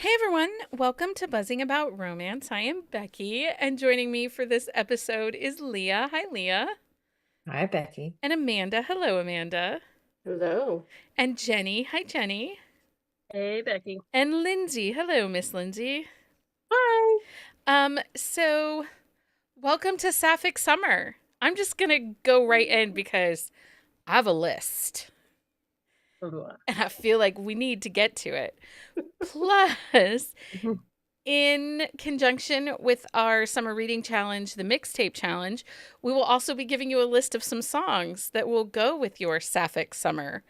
Hey everyone, welcome to Buzzing About Romance. I am Becky, and joining me for this episode is Leah. Hi, Leah. Hi, Becky. And Amanda. Hello, Amanda. Hello. And Jenny. Hi, Jenny. Hey, Becky. And Lindsey. Hello, Miss Lindsey. Hi. So welcome to Sapphic Summer. I'm just gonna go right in because I have a list. And I feel like we need to get to it. Plus, in conjunction with our summer reading challenge, the mixtape challenge, we will also be giving you a list of some songs that will go with your Sapphic summer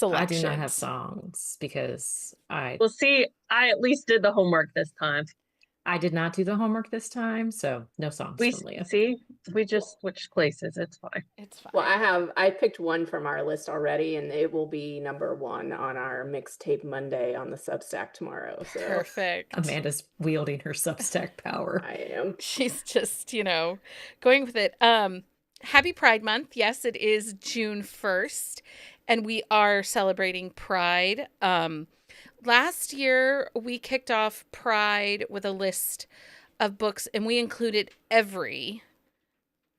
I do not have selections. songs because I Well, see, I at least did the homework this time. I did not do the homework this time, so no songs We from Leah. see, we just switched places. It's fine. It's fine. Well, I picked one from our list already, and it will be number one on our mixtape Monday on the Substack tomorrow. So Perfect. Amanda's wielding her Substack power. I am. She's just, going with it. Happy Pride Month. Yes, it is June 1st, and we are celebrating Pride. Last year, we kicked off Pride with a list of books, and we included every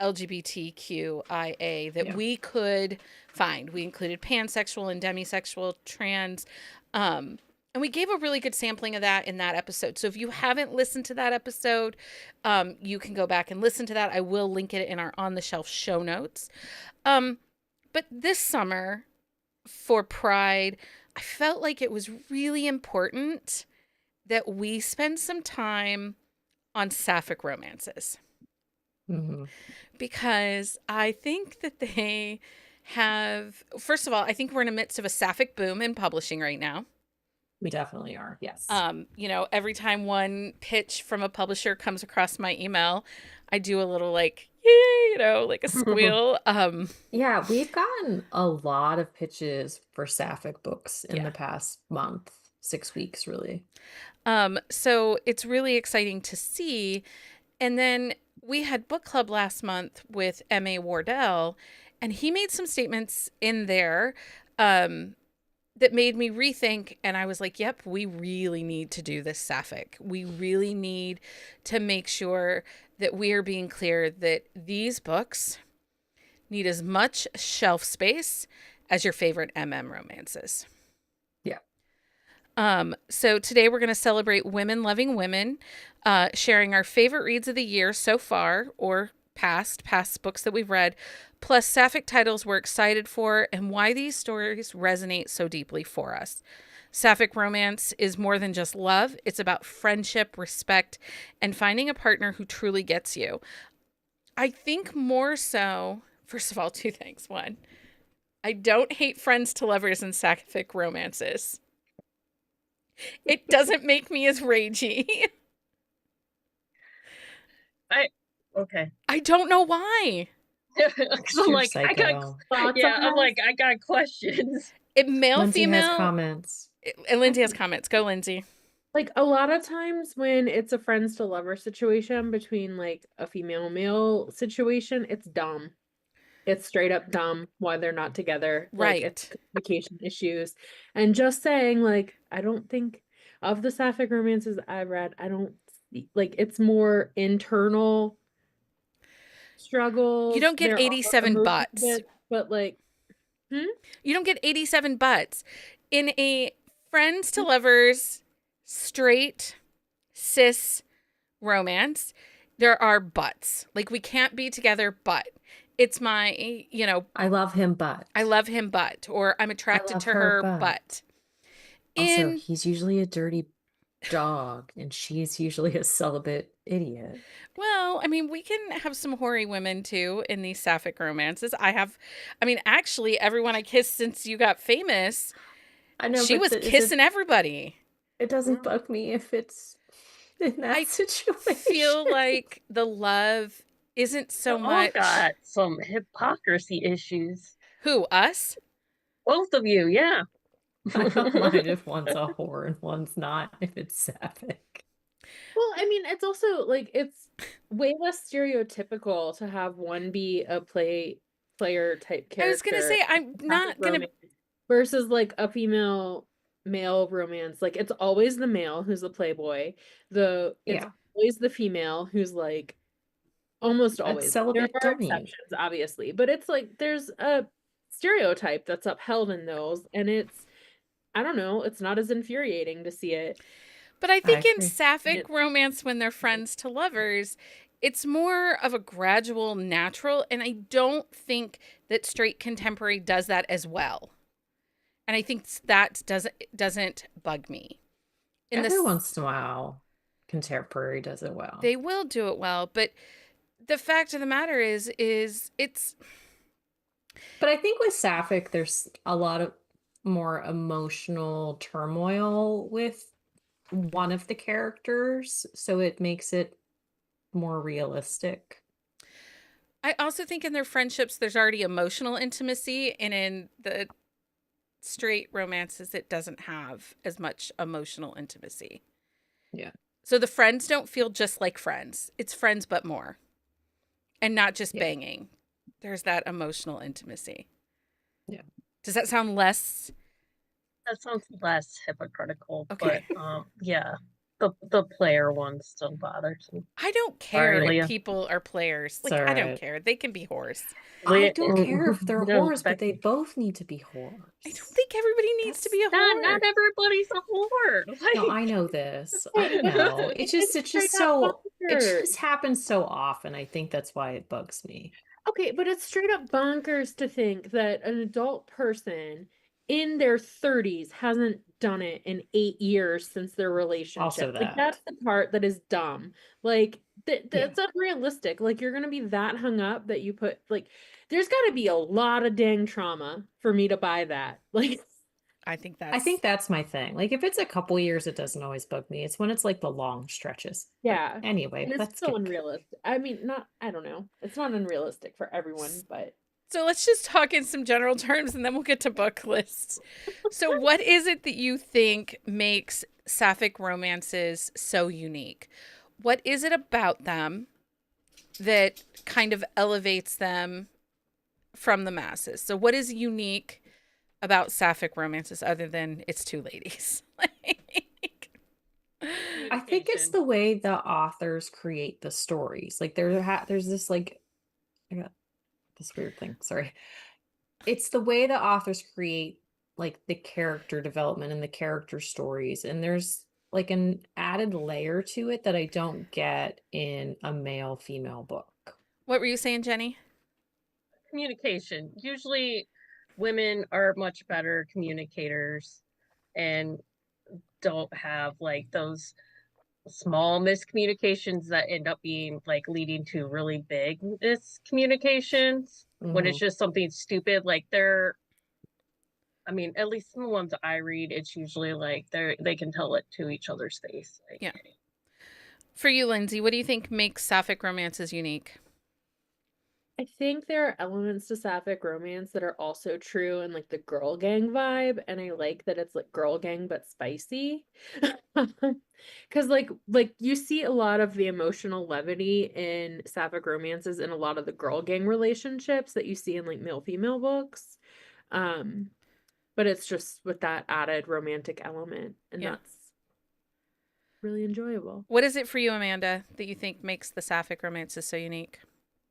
LGBTQIA that we could find. We included pansexual and demisexual, trans, and we gave a really good sampling of that in that episode. So if you haven't listened to that episode, you can go back and listen to that. I will link it in our On the Shelf show notes. But this summer for Pride, I felt like it was really important that we spend some time on Sapphic Romances. Mm-hmm. Because I think that they have, first of all, I think we're in the midst of a Sapphic boom in publishing right now. We definitely are, yes. Every time one pitch from a publisher comes across my email, I do a little like, yay, like a squeal. Yeah, we've gotten a lot of pitches for Sapphic books in the past month, 6 weeks, really. So it's really exciting to see. And then we had book club last month with M.A. Wardell, and he made some statements in there that made me rethink. And I was like, yep, we really need to do this Sapphic. We really need to make sure that we are being clear that these books need as much shelf space as your favorite MM romances. So today we're going to celebrate women loving women, sharing our favorite reads of the year so far or past books that we've read, plus Sapphic titles we're excited for and why these stories resonate so deeply for us. Sapphic romance is more than just love. It's about friendship, respect, and finding a partner who truly gets you. I think more so, first of all, two things. One, I don't hate friends to lovers in Sapphic romances. It doesn't make me as ragey. Okay. I don't know why. I'm like, I got questions. Male, Lindsey female. has comments. And Lindsey has comments. Go, Lindsey. Like a lot of times when it's a friends to lover situation between like a female male situation, it's dumb. It's straight up dumb why they're not together. Right. Like it's communication issues. And just saying, like, I don't think of the Sapphic romances I've read, I don't see, like, it's more internal struggles. You don't get There are 87 emotional butts. bits, but like, You don't get 87 butts. In a friends to lovers, straight, cis romance, there are butts. Like, we can't be together, but it's my, I love him, but. I love him, but. Or I'm attracted to her, but. Also, he's usually a dirty dog, and she's usually a celibate idiot. Well, I mean, we can have some hoary women too in these Sapphic romances. Actually, everyone I kissed since you got famous, I know she was kissing everybody. It doesn't bug me if it's in that situation. I feel like the love isn't so much. Got some hypocrisy issues. Who, us? Both of you, yeah. I don't mind if one's a whore and one's not, if it's Sapphic. Well, I mean, it's also like it's way less stereotypical to have one be a player type character. I was gonna say I'm not gonna versus like a female male romance, like it's always the male who's the playboy. It's Yeah. always the female who's like almost That's always. There celibate are dummy. exceptions, obviously, but it's like there's a stereotype that's upheld in those, and it's I don't know, it's not as infuriating to see it. But I I think in agree. sapphic romance, when they're friends to lovers, it's more of a gradual, natural, and I don't think that straight contemporary does that as well. And I think that doesn't bug me. Every once in a while, contemporary does it well. They will do it well, but the fact of the matter is it's. But I think with Sapphic, there's a lot of more emotional turmoil with one of the characters, so it makes it more realistic. I also think in their friendships, there's already emotional intimacy, and in the straight romances, it doesn't have as much emotional intimacy. Yeah. So the friends don't feel just like friends. It's friends, but more. And not just banging. There's that emotional intimacy. Yeah. Does that sound less? That sounds less hypocritical. Okay. But yeah, the player one still bothers me. I don't care Sorry, if Leah. people are players. Like, It's all I don't right. care. They can be whores. I don't care if they're No, whores, but they Becky. both need to be whores. I don't think everybody needs to be a whore. Not everybody's a whore. No, I know this. I know. It's just it just happens so often. I think that's why it bugs me. Okay, but it's straight up bonkers to think that an adult person in their 30s hasn't done it in 8 years since their relationship. Also Like that. that's the part that is dumb. Like that's unrealistic. Like you're gonna be that hung up that you put like there's got to be a lot of dang trauma for me to buy that. Like I think that's my thing. Like if it's a couple years, it doesn't always bug me. It's when it's like the long stretches. yeah. But anyway, And it's let's still get unrealistic. I mean, I don't know. It's not unrealistic for everyone, but So let's just talk in some general terms and then we'll get to book lists. So what is it that you think makes sapphic romances so unique? What is it about them that kind of elevates them from the masses? So what is unique about sapphic romances other than it's two ladies? I think it's the way the authors create the stories. Like there's this like I got this weird thing. Sorry. It's the way the authors create like the character development and the character stories, and there's like an added layer to it that I don't get in a male female book. What were you saying, Jenny? Communication. Usually women are much better communicators and don't have like those small miscommunications that end up being like leading to really big miscommunications when it's just something stupid. Like I mean, at least in the ones I read, it's usually like they can tell it to each other's face. Like, yeah. For you, Lindsey, what do you think makes sapphic romances unique? I think there are elements to sapphic romance that are also true in like the girl gang vibe, and I like that it's like girl gang but spicy. Because like you see a lot of the emotional levity in sapphic romances in a lot of the girl gang relationships that you see in like male female books. But it's just with that added romantic element, and that's really enjoyable. What is it for you, Amanda, that you think makes the sapphic romances so unique?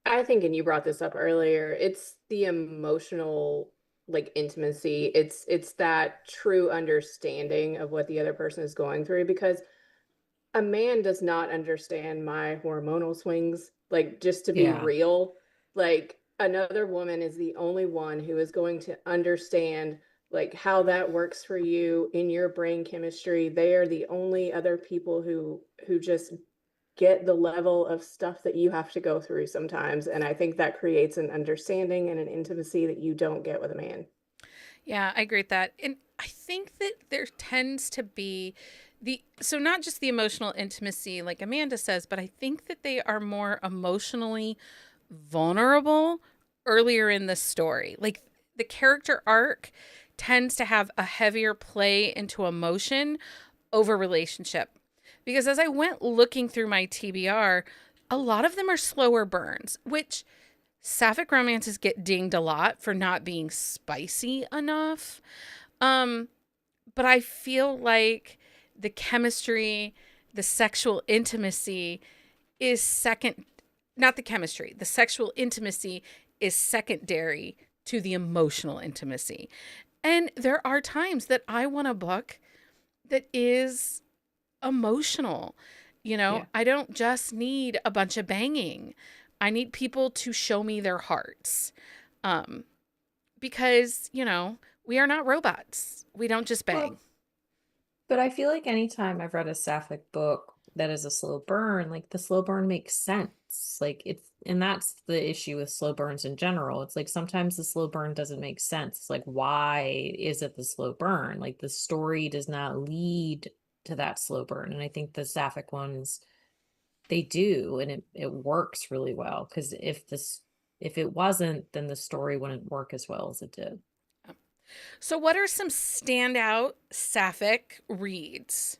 I think, and you brought this up earlier, it's the emotional like intimacy. It's that true understanding of what the other person is going through, because a man does not understand my hormonal swings. Like, just to be real, like another woman is the only one who is going to understand like how that works for you in your brain chemistry. They are the only other people who just get the level of stuff that you have to go through sometimes. And I think that creates an understanding and an intimacy that you don't get with a man. Yeah, I agree with that. And I think that there tends to be so not just the emotional intimacy like Amanda says, but I think that they are more emotionally vulnerable earlier in the story. Like the character arc tends to have a heavier play into emotion over relationship. Because as I went looking through my TBR, a lot of them are slower burns, which sapphic romances get dinged a lot for not being spicy enough. but I feel like the chemistry, the sexual intimacy is second, not the chemistry, the sexual intimacy is secondary to the emotional intimacy. And there are times that I want a book that is emotional. Yeah. I don't just need a bunch of banging. I need people to show me their hearts. Um, because, we are not robots. We don't just bang. Well, but I feel like anytime I've read a sapphic book that is a slow burn, like the slow burn makes sense. And that's the issue with slow burns in general. It's like sometimes the slow burn doesn't make sense. It's like, why is it the slow burn? Like the story does not lead to that slow burn. And I think the sapphic ones, they do, and it works really well. Because if it wasn't, then the story wouldn't work as well as it did. So, what are some standout sapphic reads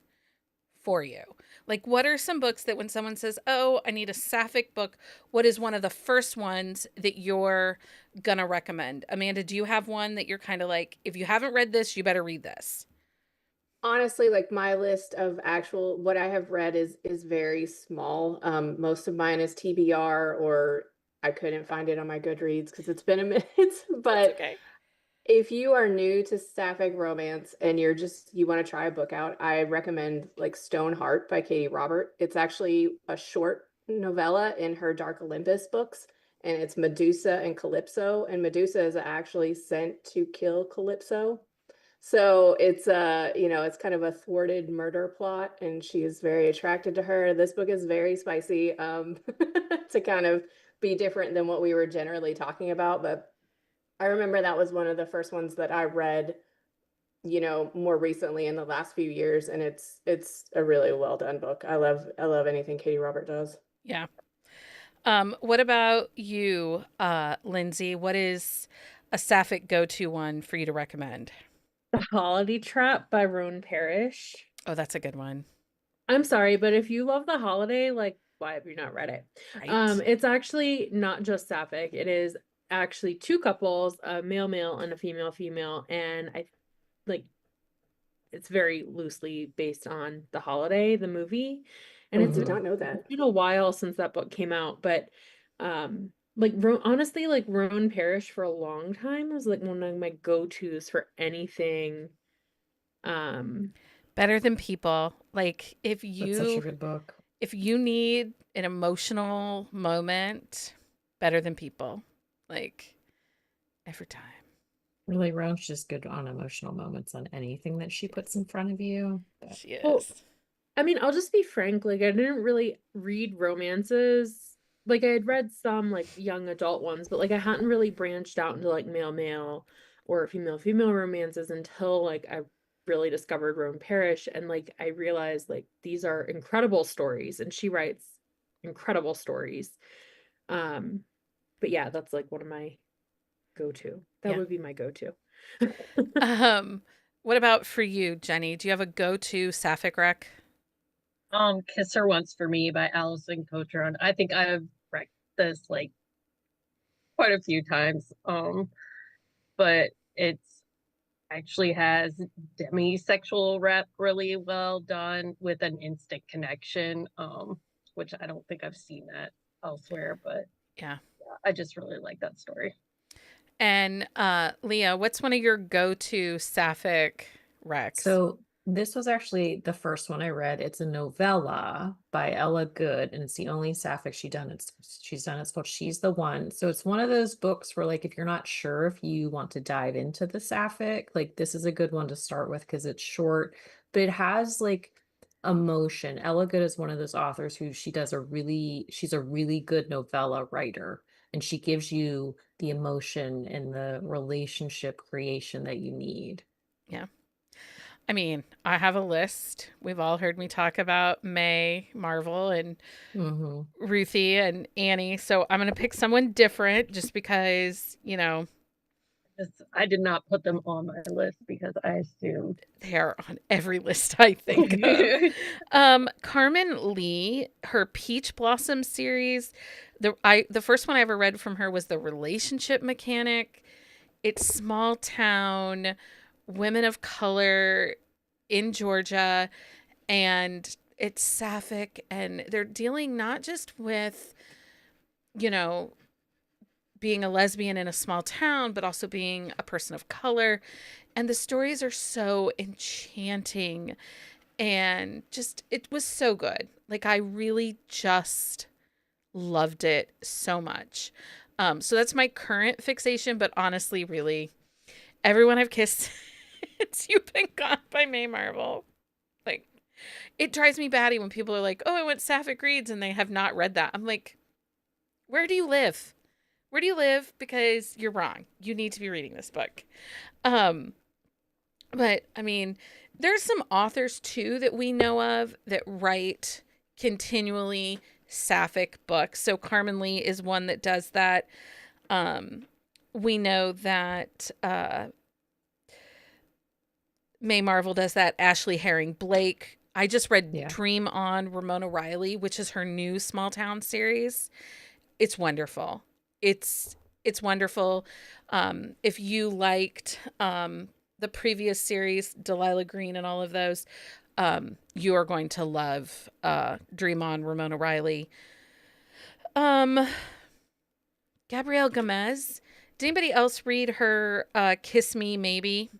for you? Like, what are some books that when someone says, oh, I need a sapphic book, what is one of the first ones that you're going to recommend? Amanda, do you have one that you're kind of like, if you haven't read this, you better read this? Honestly, like my list of actual what I have read is very small. Most of mine is TBR, or I couldn't find it on my Goodreads because it's been a minute. But Okay. if you are new to Sapphic Romance and you want to try a book out, I recommend like Stone Heart by Katie Robert. It's actually a short novella in her Dark Olympus books, and it's Medusa and Calypso. And Medusa is actually sent to kill Calypso. So it's kind of a thwarted murder plot, and she is very attracted to her. This book is very spicy, to kind of be different than what we were generally talking about. But I remember that was one of the first ones that I read, more recently in the last few years, and it's a really well done book. I love anything Katie Robert does. Yeah. What about you, Lindsey? What is a sapphic go-to one for you to recommend? The Holiday Trap by Roan Parrish. Oh, that's a good one. I'm sorry, but if you love The Holiday, like, why have you not read it? Right. It's actually not just sapphic. It is actually two couples, a male and a female, and it's very loosely based on The Holiday, the movie. And I it's did not know that. been a while since that book came out, but honestly, like Roan Parrish for a long time was like one of my go-tos for anything. Better Than People. Like That's such a good book. if you need an emotional moment, Better Than People. Like every time. Really, Roan's just good on emotional moments on anything that she puts in front of you. But She is. Well, I mean, I'll just be frank, like I didn't really read romances. Like I had read some like young adult ones, but like I hadn't really branched out into like male or female romances until like I really discovered Roan Parrish, and like I realized like these are incredible stories and she writes incredible stories. But yeah, that's like one of my go-to. That Yeah. would be my go-to. What about for you, Jenni? Do you have a go-to sapphic rec? Kiss Her Once for Me by Alison Cochran. I think I've read this like quite a few times. But it's actually has demisexual rep really well done with an instant connection, which I don't think I've seen that elsewhere, but Yeah. I just really like that story. And Leah, what's one of your go-to sapphic recs? So this was actually the first one I read. It's a novella by Ella Good, and it's the only sapphic she's done. It's called She's the One. So it's one of those books where, like, if you're not sure if you want to dive into the sapphic, like this is a good one to start with because it's short, but it has like emotion. Ella Good is one of those authors who she's a really good novella writer, and she gives you the emotion and the relationship creation that you need. Yeah. I mean, I have a list. We've all heard me talk about May, Marvel, and Ruthie and Annie. So I'm going to pick someone different just because, I did not put them on my list because I assumed they are on every list I think of. Carmen Lee, her Peach Blossom series. The first one I ever read from her was The Relationship Mechanic. It's small town, women of color in Georgia, and it's sapphic, and they're dealing not just with, you know, being a lesbian in a small town, but also being a person of color. And the stories are so enchanting, and just, it was so good. Like, I really just loved it so much. So that's my current fixation, but honestly, really, everyone I've kissed since you've been gone by May Marvel. Like, it drives me batty when people are like, oh, I went Sapphic Reads, and they have not read that. I'm like, where do you live? Where do you live? Because you're wrong. You need to be reading this book. But I mean, there's some authors too that we know of that write continually sapphic books. So Carmen Lee is one that does that. We know that May Marvel does that. Ashley Herring Blake. I just read Dream On Ramona Riley, which is her new small town series. It's wonderful. It's wonderful. If you liked the previous series, Delilah Green and all of those, you are going to love Dream On Ramona Riley. Gabrielle Gomez. Did anybody else read her Kiss Me Maybe?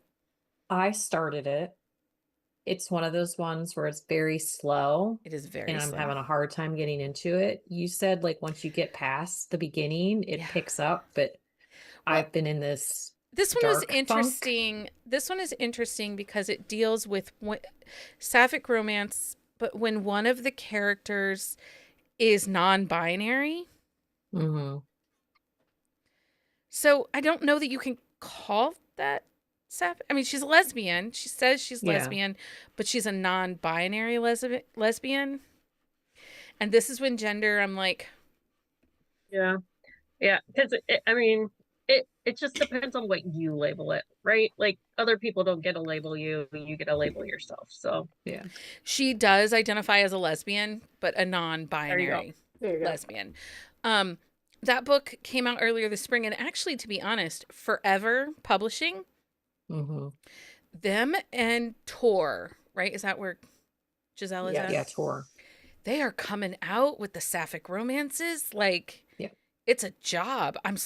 I started it. It's one of those ones where it's very slow. It is very and I'm slow. having a hard time getting into it. You said like once you get past the beginning, it picks up, but I've been in this one was dark interesting. funk. This one is interesting because it deals with sapphic romance, but when one of the characters is non-binary. Mm-hmm. So I don't know that you can call that sapphic. I mean, she's a lesbian. She says she's lesbian, but she's a non-binary lesbian. And this is when gender, I'm like, yeah, because I mean, it just depends on what you label it, right? Like, other people don't get to label you, you get to label yourself. So yeah, she does identify as a lesbian, but a non-binary lesbian. That book came out earlier this spring, and actually, to be honest, Forever Publishing, them and Tor, right? Is that where Giselle is at? Yeah, Tor. They are coming out with the Sapphic Romances. Like, it's a job. I'm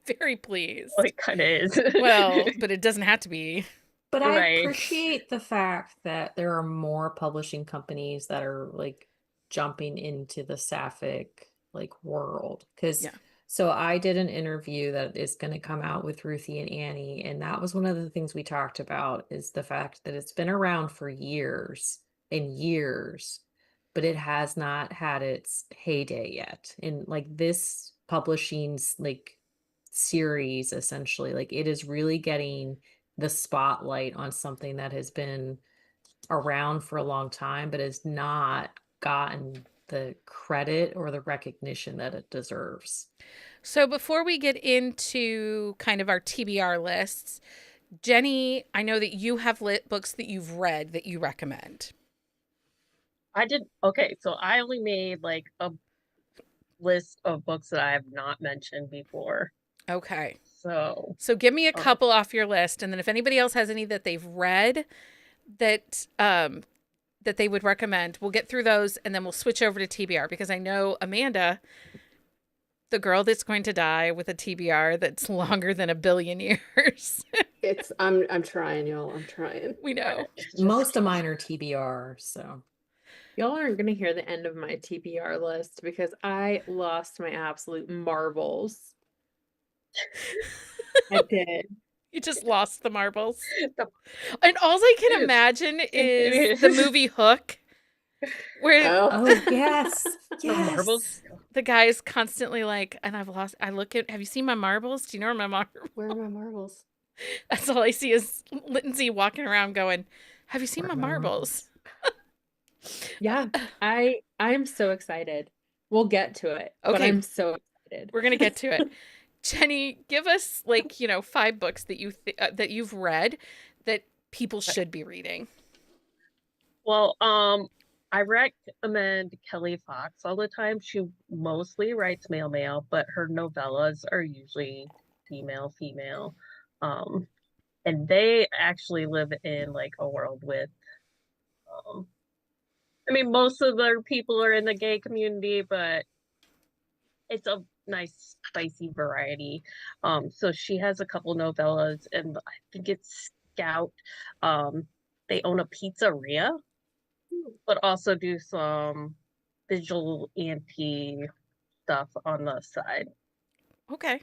very pleased. Well, it kind of is. Well, but it doesn't have to be. But I appreciate the fact that there are more publishing companies that are like jumping into the sapphic like world. Because so I did an interview that is going to come out with Ruthie and Annie, and that was one of the things we talked about is the fact that it's been around for years and years, but it has not had its heyday yet. And like this publishing's like series, essentially, like it is really getting the spotlight on something that has been around for a long time, but has not gotten the credit or the recognition that it deserves. So before we get into kind of our TBR lists, Jenni, I know that you have lit books that you've read that you recommend. I did. Okay, so I only made like a list of books that I have not mentioned before. Okay. So give me a couple off your list, and then if anybody else has any that they've read that that they would recommend, we'll get through those, and then we'll switch over to TBR, because I know Amanda, the girl that's going to die with a TBR that's longer than 1 billion years. I'm trying, y'all. I'm trying. We know. Most of mine are TBR, so. Y'all aren't going to hear the end of my TBR list because I lost my absolute marbles. I did. You just lost the marbles. And all I can imagine is the movie Hook, where yes, the marbles. The guy is constantly like, and have you seen my marbles? Do you know where my marbles? Where are my marbles? That's all I see is Lindsey walking around going, have you seen my marbles? Yeah, I'm so excited. We'll get to it. Okay. But I'm so excited. We're going to get to it. Jenni, give us 5 books that that you've read that people should be reading. Well, I recommend Kelly Fox all the time. She mostly writes male, but her novellas are usually female. and they actually live in like a world with I mean, most of their people are in the gay community, but it's a nice spicy variety. So she has a couple novellas, and I think it's Scout. They own a pizzeria, but also do some vigilante stuff on the side. Okay.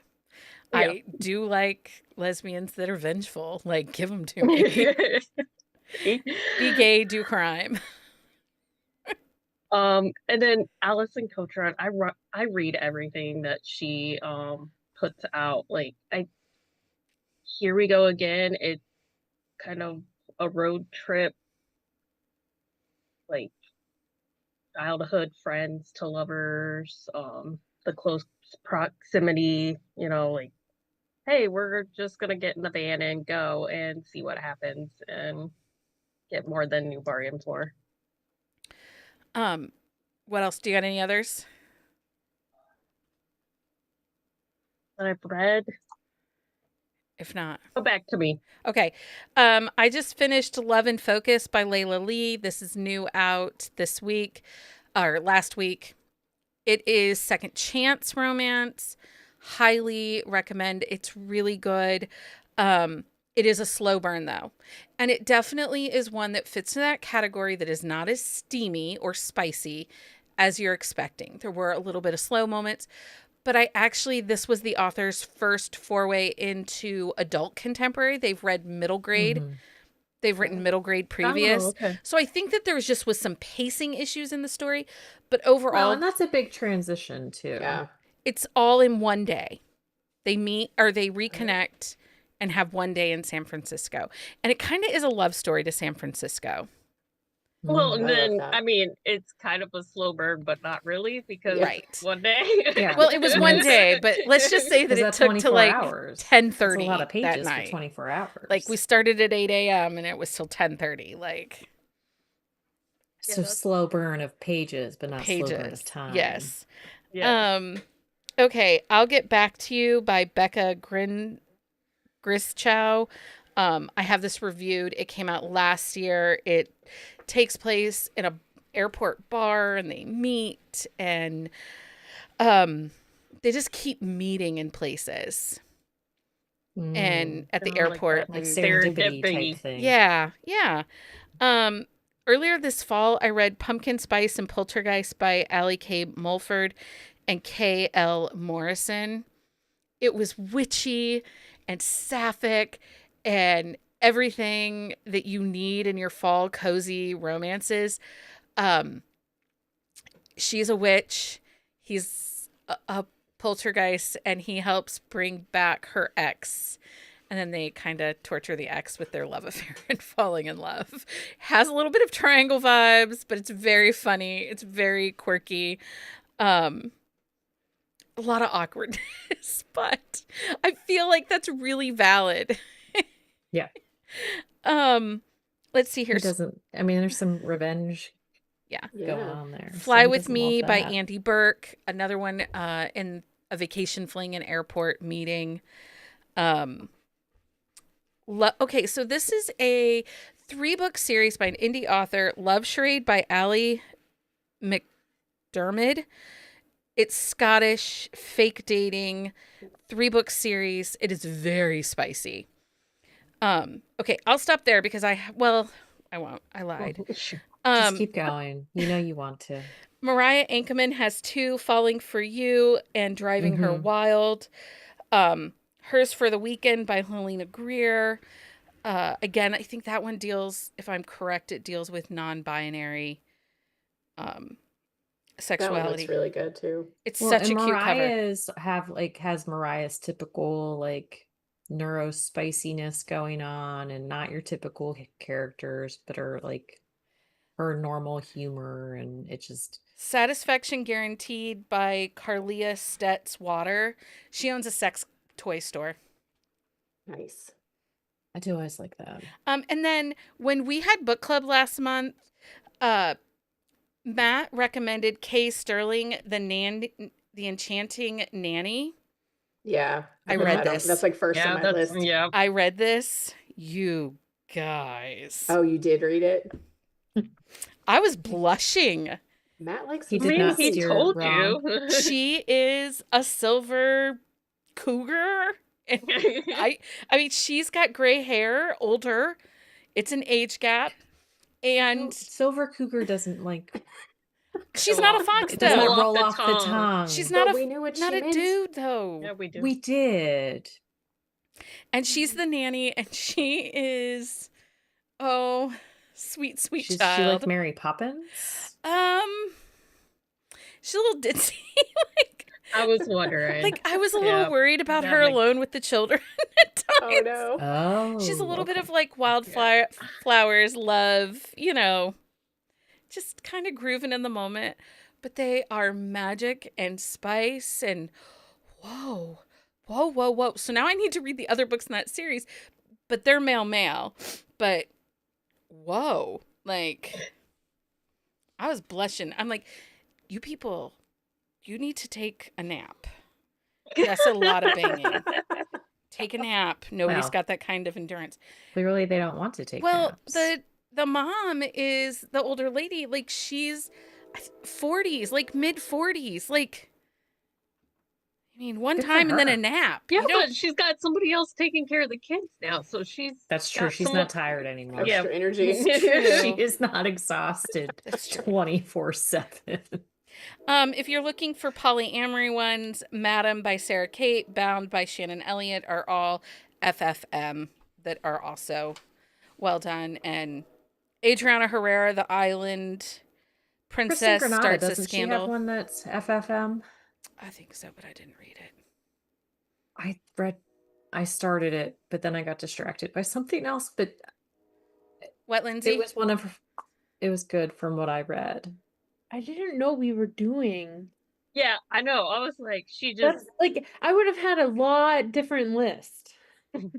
Yeah. I do like lesbians that are vengeful. Like, give them to me. Be gay, do crime. And then Alison Cotron, I read everything that she puts out. Like Here We Go Again. It's kind of a road trip, like childhood friends to lovers, the close proximity, like, hey, we're just gonna get in the van and go and see what happens and get more than you bargained for. What else? Do you got any others? That I've read. If not, Go back to me. okay. I just finished Love and Focus by Layla Lee. This is new out this week or last week. It is second chance romance. Highly recommend. It's really good. It is a slow burn though. And it definitely is one that fits in that category that is not as steamy or spicy as you're expecting. There were a little bit of slow moments, but this was the author's first foray into adult contemporary. They've read middle grade. Mhm. They've written middle grade previous. Oh, okay. So I think that there just was some pacing issues in the story, but Well, overall, and that's a big transition too. Yeah. it's all in one day. They meet or they reconnect and have one day in San Francisco. And it kind of is a love story to San Francisco. Well, Mhm. and I love then, that. I mean, it's kind of a slow burn, but not really because Right. one day. Yeah. Well, it was And one it's- day, but let's just say that 'Cause it that's took to 24 like hours. 10:30 That's a lot of that pages for night. 24 hours. Like we started at 8 a.m. and it was till 10:30. Like Yeah, so that's- slow burn of pages, but not slow burn pages. of time. Yes. Yeah. Okay, I'll Get Back to You by Becca Grischow. I have this reviewed. It came out last year. It takes place in a airport bar and they meet and they just keep meeting in places and at the Kinda like airport. that Like and- serendipity thingy. type thing. Yeah, yeah. Earlier this fall, I read Pumpkin Spice and Poltergeist by Allie K. Mulford and K.L. Morrison. It was witchy and sapphic and everything that you need in your fall cozy romances. She's a witch. He's a poltergeist, and he helps bring back her ex. And then they kind of torture the ex with their love affair and falling in love. Has a little bit of triangle vibes, but it's very funny. It's very quirky. A lot of awkwardness, but I feel like that's really valid. Yeah. Let's see here. Who doesn't? I mean, there's some revenge Yeah. going on there. so Fly who with doesn't Me want by that? Andy Burke. Another one in a vacation fling and airport meeting. Okay, so this is a 3-book series by an indie author, Love Charade by Allie McDermid. It's Scottish, fake dating, 3-book series. It is very spicy. Okay, I'll stop there because I won't. I lied. Just keep going. You know you want to. Mariah Ankerman has 2, Falling for You and Driving Her Mhm. Wild. Hers for the Weekend by Helena Greer. Again, I think that one deals, if I'm correct, it deals with non-binary That one sexuality. looks really good too. It's Well, such and a cute cover. Mariah's has Mariah's typical like neuro spiciness going on and not your typical characters, but are like her normal humor, and it just Satisfaction Guaranteed by Carlia Stetz Water. She owns a sex toy store. Nice. I do always like that. And then when we had book club last month, Matt recommended Kay Sterling, the Enchanting Nanny. Yeah. I put read that on- this. That's like first on my list. Yeah. I read this. You guys. Oh, you did read it? I was blushing. Matt likes He I did mean, not he steer told wrong. you. She is a silver cougar. And I mean, she's got gray hair, older. It's an age gap. And Silver Cougar doesn't like. she's not a fox, It does though. not roll off the tongue. She's But not we knew what not she a meant. dude, though. Yeah, we do. We did. And she's the nanny, and she is, oh, sweet, sweet She's child. she like Mary Poppins? She's a little ditzy. I was wondering. Like I was a little worried about that her makes- alone with the children at times. Oh no. Oh. She's a little bit okay. of like flowers, love, you know, just kind of grooving in the moment. But they are magic and spice and whoa, whoa, whoa, whoa. So now I need to read the other books in that series, but they're male. But whoa, like I was blushing. I'm like, you people, you need to take a nap. That's a lot of banging. Take a nap. Nobody's Well. got that kind of endurance. Clearly, they don't want to take Well, naps. the mom is the older lady. Like she's 40s, like mid 40s. Like, I mean, one Good for time and then her. a nap. Yeah, You don't- but she's got somebody else taking care of the kids now, so she's That's true. got She's someone- not tired anymore. Yeah. Extra energy. It's true. She is not exhausted That's true. 24/7. If you're looking for polyamory ones, Madam by Sarah Kate, Bound by Shannon Elliott are all FFM that are also well done. And Adriana Herrera, The Island Kristen Princess, Granada, starts a doesn't she have scandal. one that's FFM? I think so, but I didn't read it. I started it, but then I got distracted by something else. But What, Lindsay? it was it was good from what I read. I didn't know we were doing. Yeah, I know. I was like, she That's just like I would have had a lot different list. I'm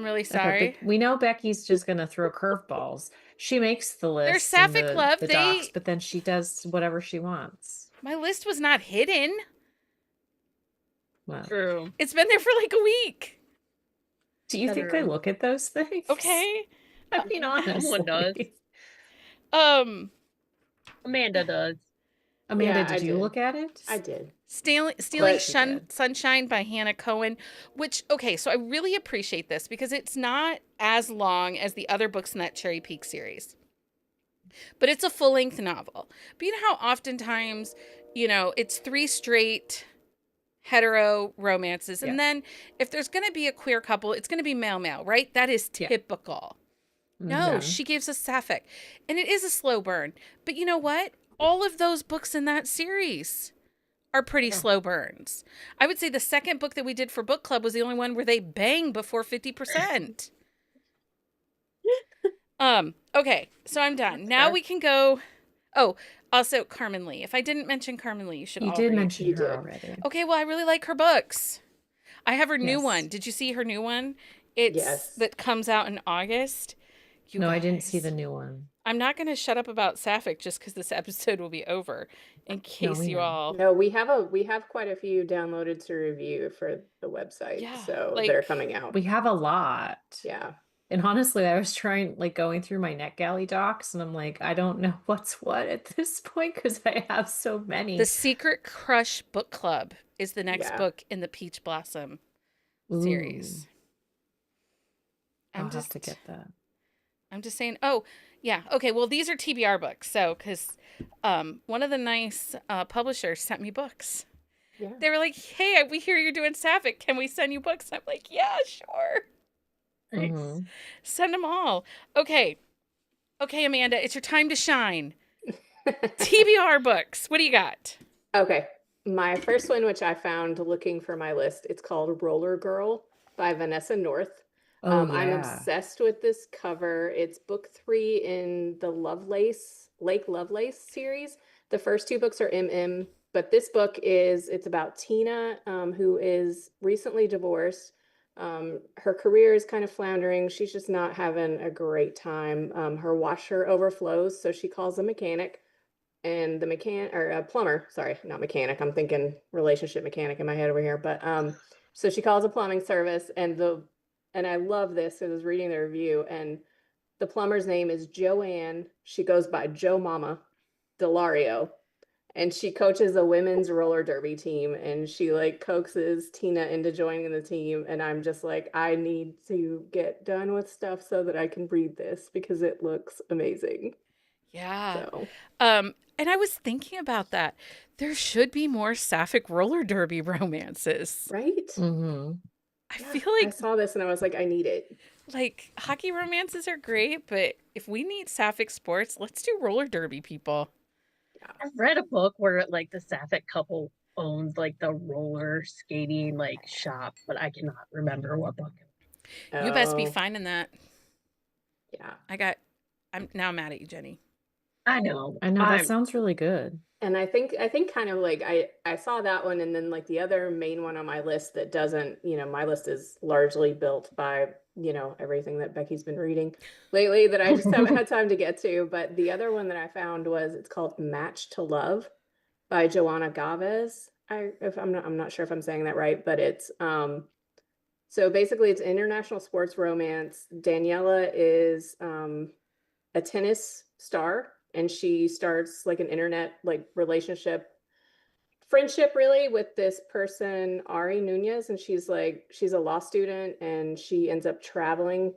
really Okay, sorry. but we know Becky's just gonna throw curveballs. She makes the list. There's and Sapphic the, Love, the docs, but then she does whatever she wants. My list was not hidden. Well, true. It's been there for like a week. do you think I look at those things? Okay. I mean, honestly. Someone does. Um, Amanda does. Amanda, Yeah, I did you did. look at it? I did. Stealing But she did. Sunshine by Hannah Cohen, which, okay, so I really appreciate this because it's not as long as the other books in that Cherry Peak series. But it's a full-length novel. But you know how oftentimes, you know, it's 3 straight hetero romances. And Yeah. then if there's going to be a queer couple, it's going to be male-male, right? That is Yeah. typical. No, Mhm. she gives us Sapphic. And it is a slow burn. But you know what? All of those books in that series are pretty slow burns. I would say the second book that we did for book club was the only one where they bang before 50%. Okay, so I'm done. That's Now fair. we can go. Oh, also Carmen Lee. If I didn't mention Carmen Lee, you should You all did read. mention You her did. already. Okay, well, I really like her books. I have her new Yes. one. Did you see her new one? It's Yes. that comes out in August. You No, I didn't see guys, the new one. I'm not going to shut up about Sapphic just because this episode will be over. In case we you know. all. No, we have quite a few downloaded to review for the website. Yeah, So like- they're coming out. We have a lot. Yeah. And honestly, I was going through my NetGalley docs, and I'm like, I don't know what's what at this point because I have so many. The Secret Crush Book Club is the next Yeah. book in the Peach Blossom series. Ooh, I'll I'm have to get that. I'm just saying. Oh, yeah. Okay. Well, these are TBR books. So, because one of the nice publishers sent me books. Yeah. They were like, "Hey, we hear you're doing Sapphic. Can we send you books?" I'm like, "Yeah, sure. Mhm. Send them all." Okay. Okay, Amanda, it's your time to shine. TBR books. What do you got? Okay. My first one, which I found looking for my list, it's called Roller Girl by Vanessa North. Oh, I'm yeah. obsessed with this cover. It's book 3 in the Lake Lovelace series. The first 2 books are MM, but this book it's about Tina, who is recently divorced. Her career is kind of floundering. She's just not having a great time. Her washer overflows, so she calls a mechanic, and a plumber, sorry, not mechanic. I'm thinking relationship mechanic in my head over here, but so she calls a plumbing service, and the and I love this. I was reading the review, and the plumber's name is Joanne. She goes by Joe Mama Delario, and she coaches a women's roller derby team, and she like coaxes Tina into joining the team. And I'm just like, I need to get done with stuff so that I can read this because it looks amazing. Yeah. So, And I was thinking about that. There should be more Sapphic roller derby romances. right? Mm-hmm. I Yeah, feel I like saw this and I was like, I need it. hockey romances are great, but if we need Sapphic sports, let's do roller derby, people. I've read a book where like the Sapphic couple owned like the roller skating like shop, but I cannot remember what book. You best be Oh, finding that. yeah. I'm now mad at you, Jenny. I know. I know that I'm sounds really good. And I think kind of like I saw that one, and then like the other main one on my list that doesn't, my list is largely built by, everything that Becky's been reading lately that I just haven't had time to get to. But the other one that I found it's called Match to Love by Joanna Gavez. I'm not sure if I'm saying that right, but it's so basically it's international sports romance. Daniela is a tennis star, and she starts like an internet like friendship really with this person, Ari Nunez, and she's a law student, and she ends up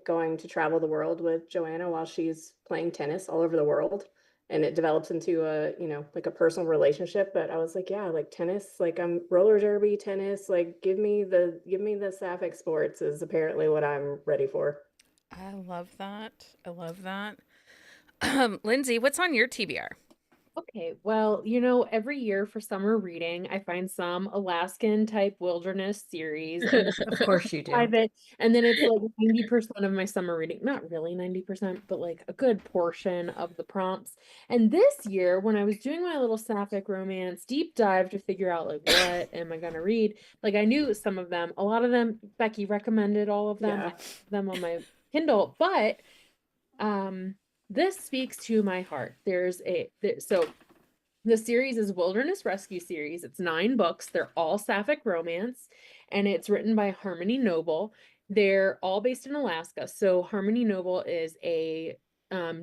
going to travel the world with Joanna while she's playing tennis all over the world. And it develops into like a personal relationship. But I was like, yeah, like tennis, like I'm roller derby, tennis, like give me the Sapphic sports is apparently what I'm ready for. I love that. I love that. Lindsay, what's on your TBR? Okay, well, every year for summer reading, I find some Alaskan type wilderness series, and then Of course you do. private, and then it's like 90% of my summer reading, not really 90%, but like a good portion of the prompts. And this year, when I was doing my little Sapphic romance deep dive to figure out like what am I gonna read, like I knew some of them, a lot of them, Becky recommended all of them, I Yeah. have them on my Kindle, but this speaks to my heart. So the series is Wilderness Rescue Series. It's 9 books. They're all Sapphic romance, and it's written by Harmony Noble. They're all based in Alaska. So Harmony Noble is a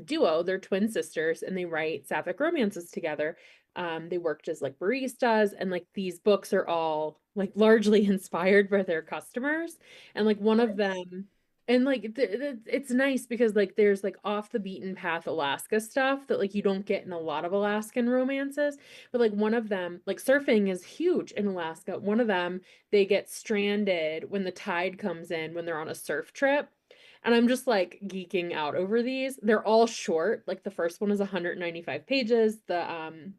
duo. They're twin sisters, and they write Sapphic romances together. They worked as like baristas, and like these books are all like largely inspired by their customers. And like one of them, and like it's nice because like there's like off the beaten path Alaska stuff that like you don't get in a lot of Alaskan romances. But like one of them, like surfing is huge in Alaska. One of them, they get stranded when the tide comes in when they're on a surf trip. And I'm just like geeking out over these. They're all short. Like the first one is 195 pages. The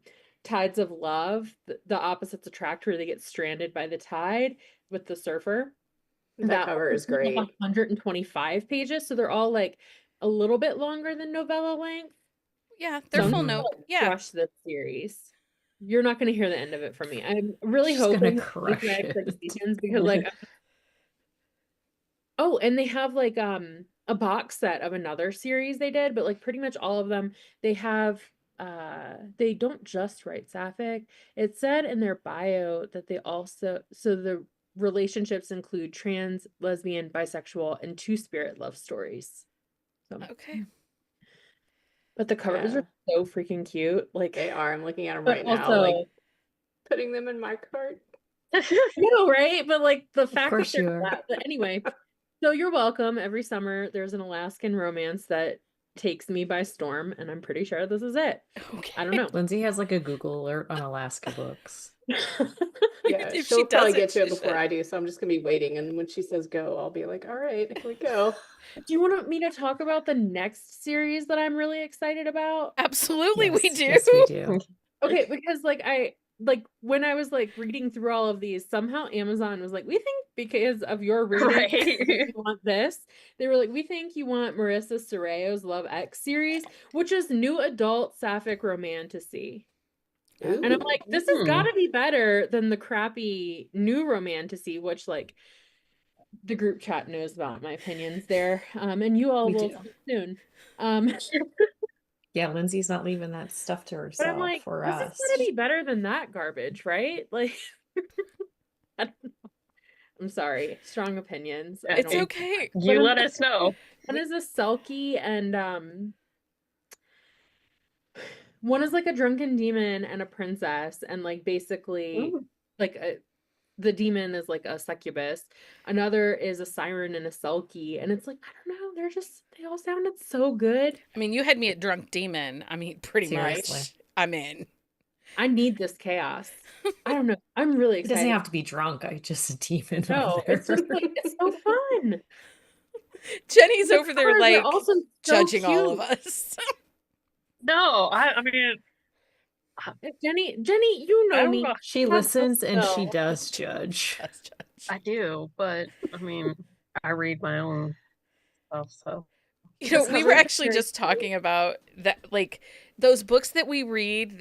Tides of Love, the opposites attract, where they get stranded by the tide with the surfer. That cover is great. 125 pages, so they're all like a little bit longer than novella length. Yeah, they're So I'm full gonna, note. like, Yeah. crush this series. You're not going to hear the end of it from me. I'm really She's gonna hoping to crush my it. expectations because like oh, and they have like a box set of another series they did, but like pretty much all of them they have they don't just write Sapphic. It said in their bio that they also the relationships include trans, lesbian, bisexual, and two-spirit love stories. So Okay. but the covers are so freaking cute. Like They are. I'm looking at them but right now, also like putting them in my cart. no, right? But like the fact that course they're you are. flat, but anyway. So you're welcome. Every summer there's an Alaskan romance that takes me by storm, and I'm pretty sure this is it. Okay. I don't know. Lindsay has like a Google alert on Alaska books. Yeah, If she'll she probably doesn't, get to she it before should. I do, so I'm just gonna be waiting. And when she says go, I'll be like, all right, here we go. Do you want me to talk about the next series that I'm really excited about? Absolutely, we Yes, do. yes, we do. Okay, because like when I was like reading through all of these, somehow Amazon was like, we think because of your reading, Right. you want this. They were like, we think you want Marissa Sorreo's Love X series, which is new adult sapphic romantasy. And I'm like, this has got to be better than the crappy new romantasy, which like the group chat knows about my opinions there. And you all We will do. soon. Yeah, Lindsay's not leaving that stuff to But I'm herself like, or this has us. got to be better than that garbage, right? Like, I don't know. I'm sorry. Strong opinions. I It's don't- okay. You But let us know. One is a sulky and one is like a drunken demon and a princess, and like basically Ooh. like the demon is like a succubus. Another is a siren and a sulky, and it's like I don't know, they all sounded so good. I mean, you had me at drunk demon. I mean, pretty Seriously. much. I'm in. I need this chaos. I don't know. I'm really It doesn't excited. have to be drunk. I just a demon. No, over there. it's just like it's so fun. Jenny's The over there covers are like also so judging all of cute. us. No, I mean, Jenny, you I know don't me. know. She That's listens and she so- does judge. That's judge. I do, but I mean, I read my own stuff, so. You know, The we were covers are actually very just talking about that, like those books that we read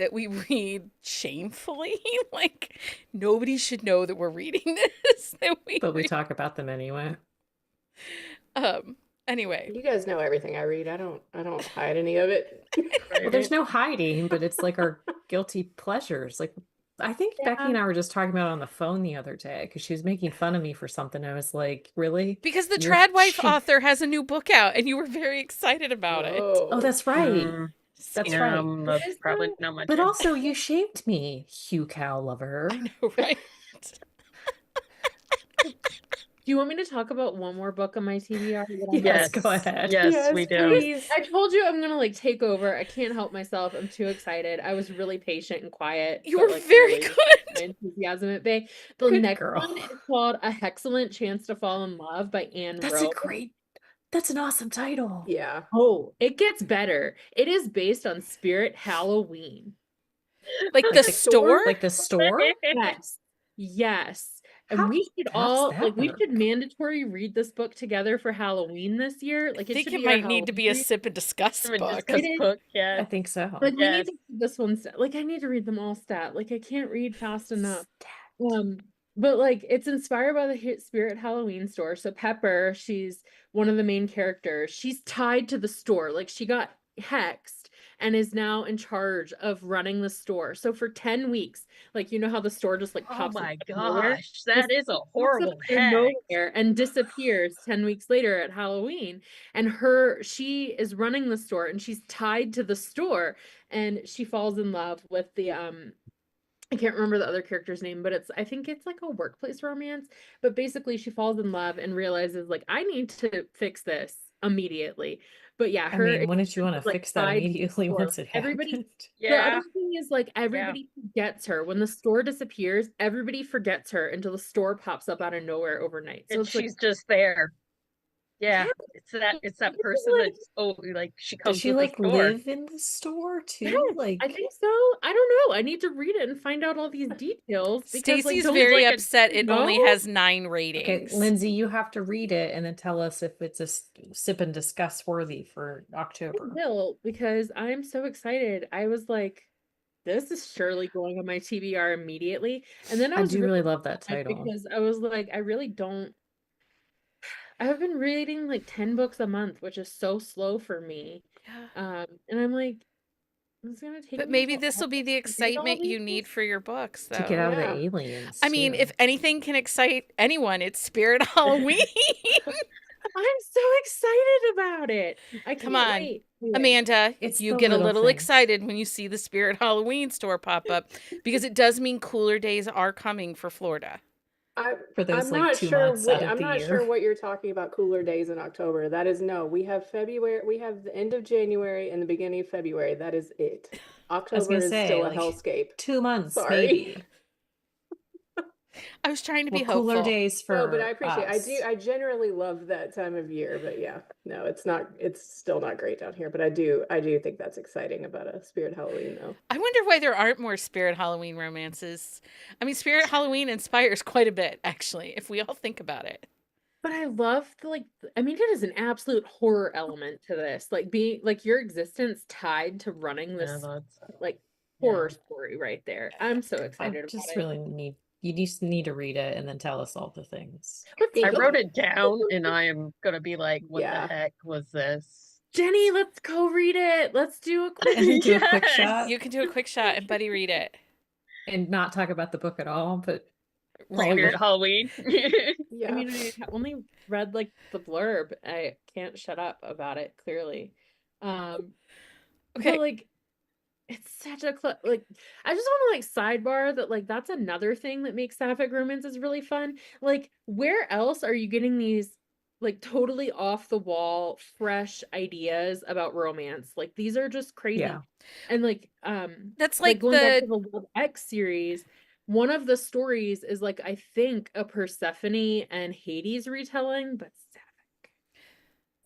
shamefully. Like nobody should know that we're reading this. But we talk about them anyway. Anyway, You guys know everything I read. I don't hide any of it. Well, there's no hiding, but it's like our guilty pleasures. Like I think Becky and I were just talking about it on the phone the other day because she was making fun of me for something. I was like, really? because the You're Trad Wife shame- author has a new book out, and you were very excited about it. Oh, that's right. That's right. That's probably not much. But also, you shamed me, Hugh Cow lover. I know, right? Do you want me to talk about one more book on my TBR? Yes, go ahead. Yes, we do. please. I told you I'm gonna like take over. I can't help myself. I'm too excited. I was really patient and quiet. You but, were like, very really good. my enthusiasm at bay. The Good next girl. one is called A Excellent Chance to Fall in Love by Anne That's Rowe. that's an awesome title. Yeah. Oh, it gets better. It is based on Spirit Halloween. Like the store? Like the store? Yes. Yes. And How we should does all that like we work? should mandatory read this book together for Halloween this year. Like I it think should it be our might need to be a Halloween sip and discuss Have a book. discuss It is- book, I yeah. think so. Like we need Yes. to read this one like I need to read them all stat. Like I can't read fast enough. But like it's inspired by the Spirit Halloween store. So Pepper, she's one of the main characters. She's tied to the store. Like she got hexed and is now in charge of running the store. So for 10 weeks, like you know how the store just like Oh pops up my out of nowhere? gosh, that is a Pops up horrible out of hack. nowhere and disappears 10 weeks later at Halloween. And she is running the store and she's tied to the store and she falls in love with the I can't remember the other character's name, but I think it's like a workplace romance. But basically she falls in love and realizes like I need to fix this immediately. But yeah, I mean, wouldn't you want to like, fix that tied to the immediately store. once it Everybody- happened? The Yeah. other thing is like everybody forgets her. When the store disappears, everybody forgets her until the store pops up out of nowhere overnight. So And it's like she's just there. Yeah, Yeah. it's that It's person like- that's she Does comes she with like the store. live in the store too? Yes, Like I think so. I don't know. I need to read it and find out all these details. because, like, Stacy's those, very like, upset it only no? has 9 okay, ratings. Lindsay, you have to read it and then tell us if it's a sip and discuss worthy for I October. will because I'm so excited. I was like, this is surely going on my TBR immediately. And then I I was do really love that sad title. because I was like, I really don't. I have been reading like 10 books a month, which is so slow for me. Yeah. And I'm like, it's gonna take But me maybe till this will be the August to read all excitement you these? need for your books, though. To get out of Yeah. the aliens. I mean, too. if anything can excite anyone, it's Spirit Halloween. I'm so excited about it. I Come can't on, wait. Amanda, It's you the get a little little things. excited when you see the Spirit Halloween store pop up because it does mean cooler days are coming for Florida. for those I'm like not 2 sure months what out of I'm the not year. sure what you're talking about cooler days in October. That is no. We have February, we have the end of January and the beginning of February. That is it. October gonna is say, still a like, hellscape. 2 months, Sorry. maybe. I was trying to be Well, cooler hopeful. days for No, but I appreciate us. I generally love that time of year, but yeah. No, it's still not great down here, but I do think that's exciting about a Spirit Halloween though. I wonder why there aren't more Spirit Halloween romances. I mean, Spirit Halloween inspires quite a bit, actually, if we all think about it. But I love I mean, it is an absolute horror element to this. Like being like your existence tied to running Yeah, this that's like horror story right there. I'm so I excited about just it. really you just need to read it and then tell us all the things. I wrote it down and I am gonna be like, what Yeah. the heck was this? Jenny, let's go read it. Let's do a quick And do a quick Yes! shot You can do a quick shot and Buddy read it. and not talk about the book at all, but Right. Spirit Halloween. Yeah. I mean, I only read like the blurb. I can't shut up about it, clearly. Okay. But like it's such a like I just want to like sidebar that like that's another thing that makes Sapphic Romances really fun. Like where else are you getting these like totally off the wall fresh ideas about romance? Like these are just crazy. Yeah. And like That's like going back the to the Love X series, one of the stories is like I think a Persephone and Hades retelling, but Sapphic.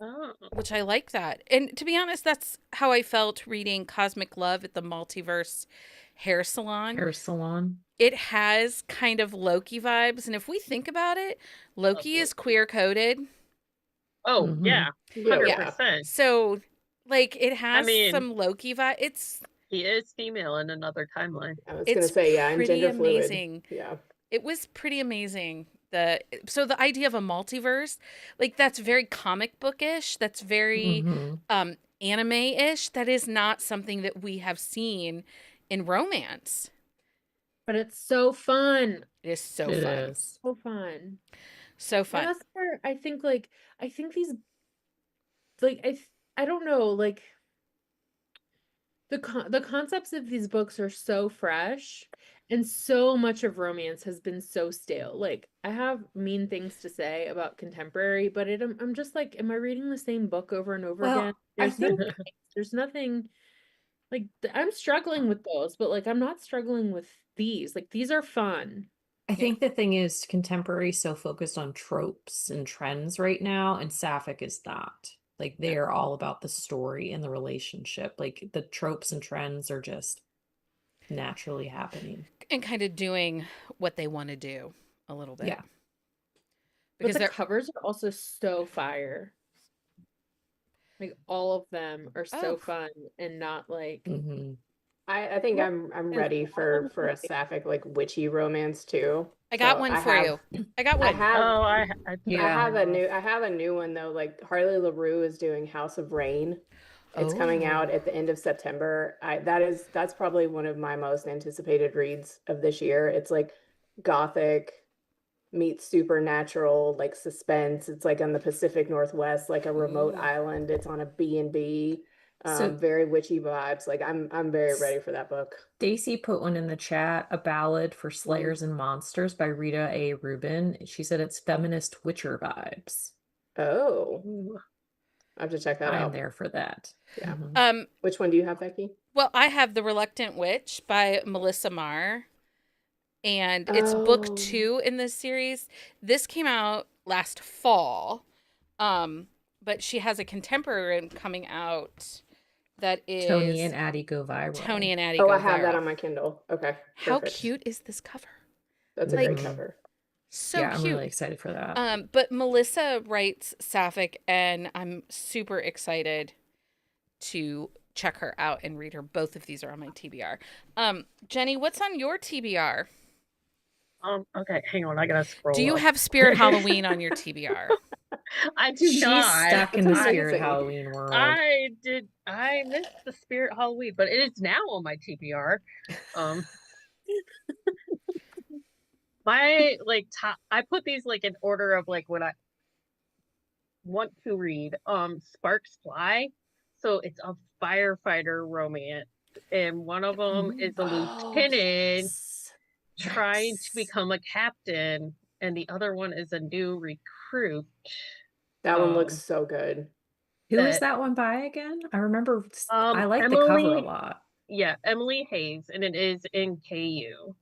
Oh. which I like that. And to be honest, that's how I felt reading Cosmic Love at the Multiverse Hair Salon. Hair salon. It has kind of Loki vibes, and if we think about it, Loki is queer coded. Oh, Mhm. yeah. Yeah. 100%. So like it has mean- some Loki vibe. It's He is female in another timeline. I was gonna It's say, yeah, I'm pretty gender fluid. amazing. Yeah. It was pretty amazing. So the idea of a multiverse, like that's very comic bookish, that's very Mhm. anime-ish. That is not something that we have seen in romance. But it's so fun. It is so It fun. is. So fun. So And fun. that's where I think these like I don't know, like the concepts of these books are so fresh and so much of romance has been so stale. Like I have mean things to say about contemporary, but I'm just like, am I reading the same book over and over Well, again? I There's nothing like I'm struggling with those, but like I'm not struggling with these. Like these are fun. I think the thing is contemporary is so focused on tropes and trends right now, and Sapphic is not. Like they are all about the story and the relationship. Like the tropes and trends are just naturally happening. And kind of doing what they want to do a little bit. Yeah. But Because the they're covers are also so fire. Like all of them are so Oh. fun and not like hmm I think What I'm is ready that for one? a sapphic like witchy romance too. I got So one I for have- you. I got I one. have Oh, I Yeah. I have a new one though. Like Harley LaRue is doing House of Rain. It's coming out Oh. at the end of September. That's probably one of my most anticipated reads of this year. It's like gothic meets supernatural, like suspense. It's like on the Pacific Northwest, like a remote Ooh. island. It's on a B&B. So- Very witchy vibes. Like I'm very ready for that book. Stacy put one in the chat, A Ballad for Slayers and Monsters by Rita A. Rubin. She said it's feminist Witcher vibes. Oh, I have to check that I am out. there for that. Yeah. Mhm. Which one do you have, Becky? Well, I have The Reluctant Witch by Melissa Marr. And it's book Oh. 2 in this series. This came out last fall. But she has a contemporary one coming out that is Tony and Addie go viral. Tony and Addie Oh, go I have that viral. on my Kindle. Okay. How Perfect. cute is this cover? That's a Like- great cover. So yeah, I'm cute. really excited for that. But Melissa writes Sapphic, and I'm super excited to check her out and read her. Both of these are on my TBR. Jenni, what's on your TBR? Okay, hang on. I gotta scroll. Do you up. have Spirit Halloween on your TBR? I do She's not. stuck in the That's Spirit amazing. Halloween world. I missed the Spirit Halloween, but it is now on my TBR. My like top. I put these like in order of like what I want to read. Sparks Fly. So it's a firefighter romance, and one of them is a lieutenant yes. trying to Yes. become a captain, and the other one is a new recruit. That one looks Um, so good. Who is that- that one by again? I remember I like the Emily- cover a lot. Yeah, Emily Hayes, and it is in KU.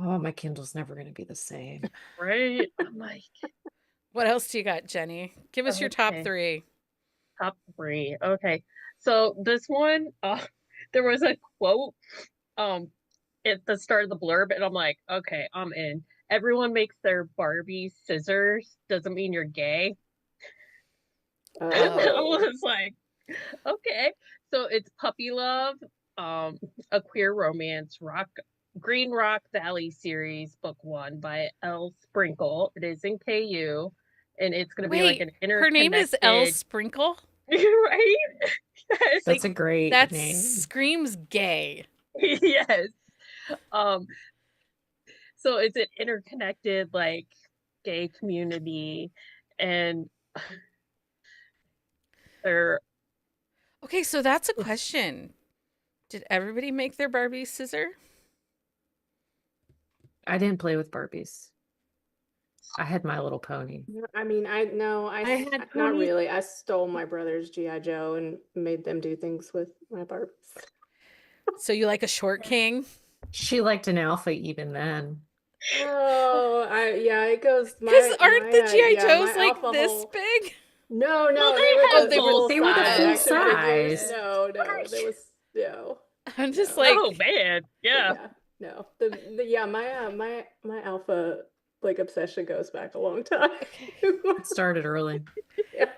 Oh, my Kindle's never going to be the same. Right? I'm like, What else do you got, Jenni? Give us your top Okay. 3. top 3. Okay. So this one, there was a quote at the start of the blurb, and I'm like, okay, I'm in. Everyone makes their Barbie scissors. Doesn't mean you're gay. I Oh. was like, okay. So it's Puppy Love, a queer romance Green Rock Valley series, book 1 by L. Sprinkle. It is in KU, and it's going to be like Wait, an her name is Elle interconnected- Sprinkle? right? Yes. That's a great That name. screams gay. Yes. Um, so it's an interconnected like gay community, and they're Okay, so that's a question. Did everybody make their Barbie scissor? I didn't play with Barbies. I had My Little Pony. I mean, I had not ponies. really. I stole my brother's GI Joe and made them do things with my Barbies. So you like a short king? She liked an alpha even then. Oh, yeah, it goes Because aren't the GI yeah, Joes my like alpha this hole. big? No, Well, they they were had the they were- full they were the size full action figures. size. No, there was no. I'm just No. like, oh man, yeah. Yeah, no. Yeah, my alpha like obsession goes back a long time. okay. It started early. Yeah.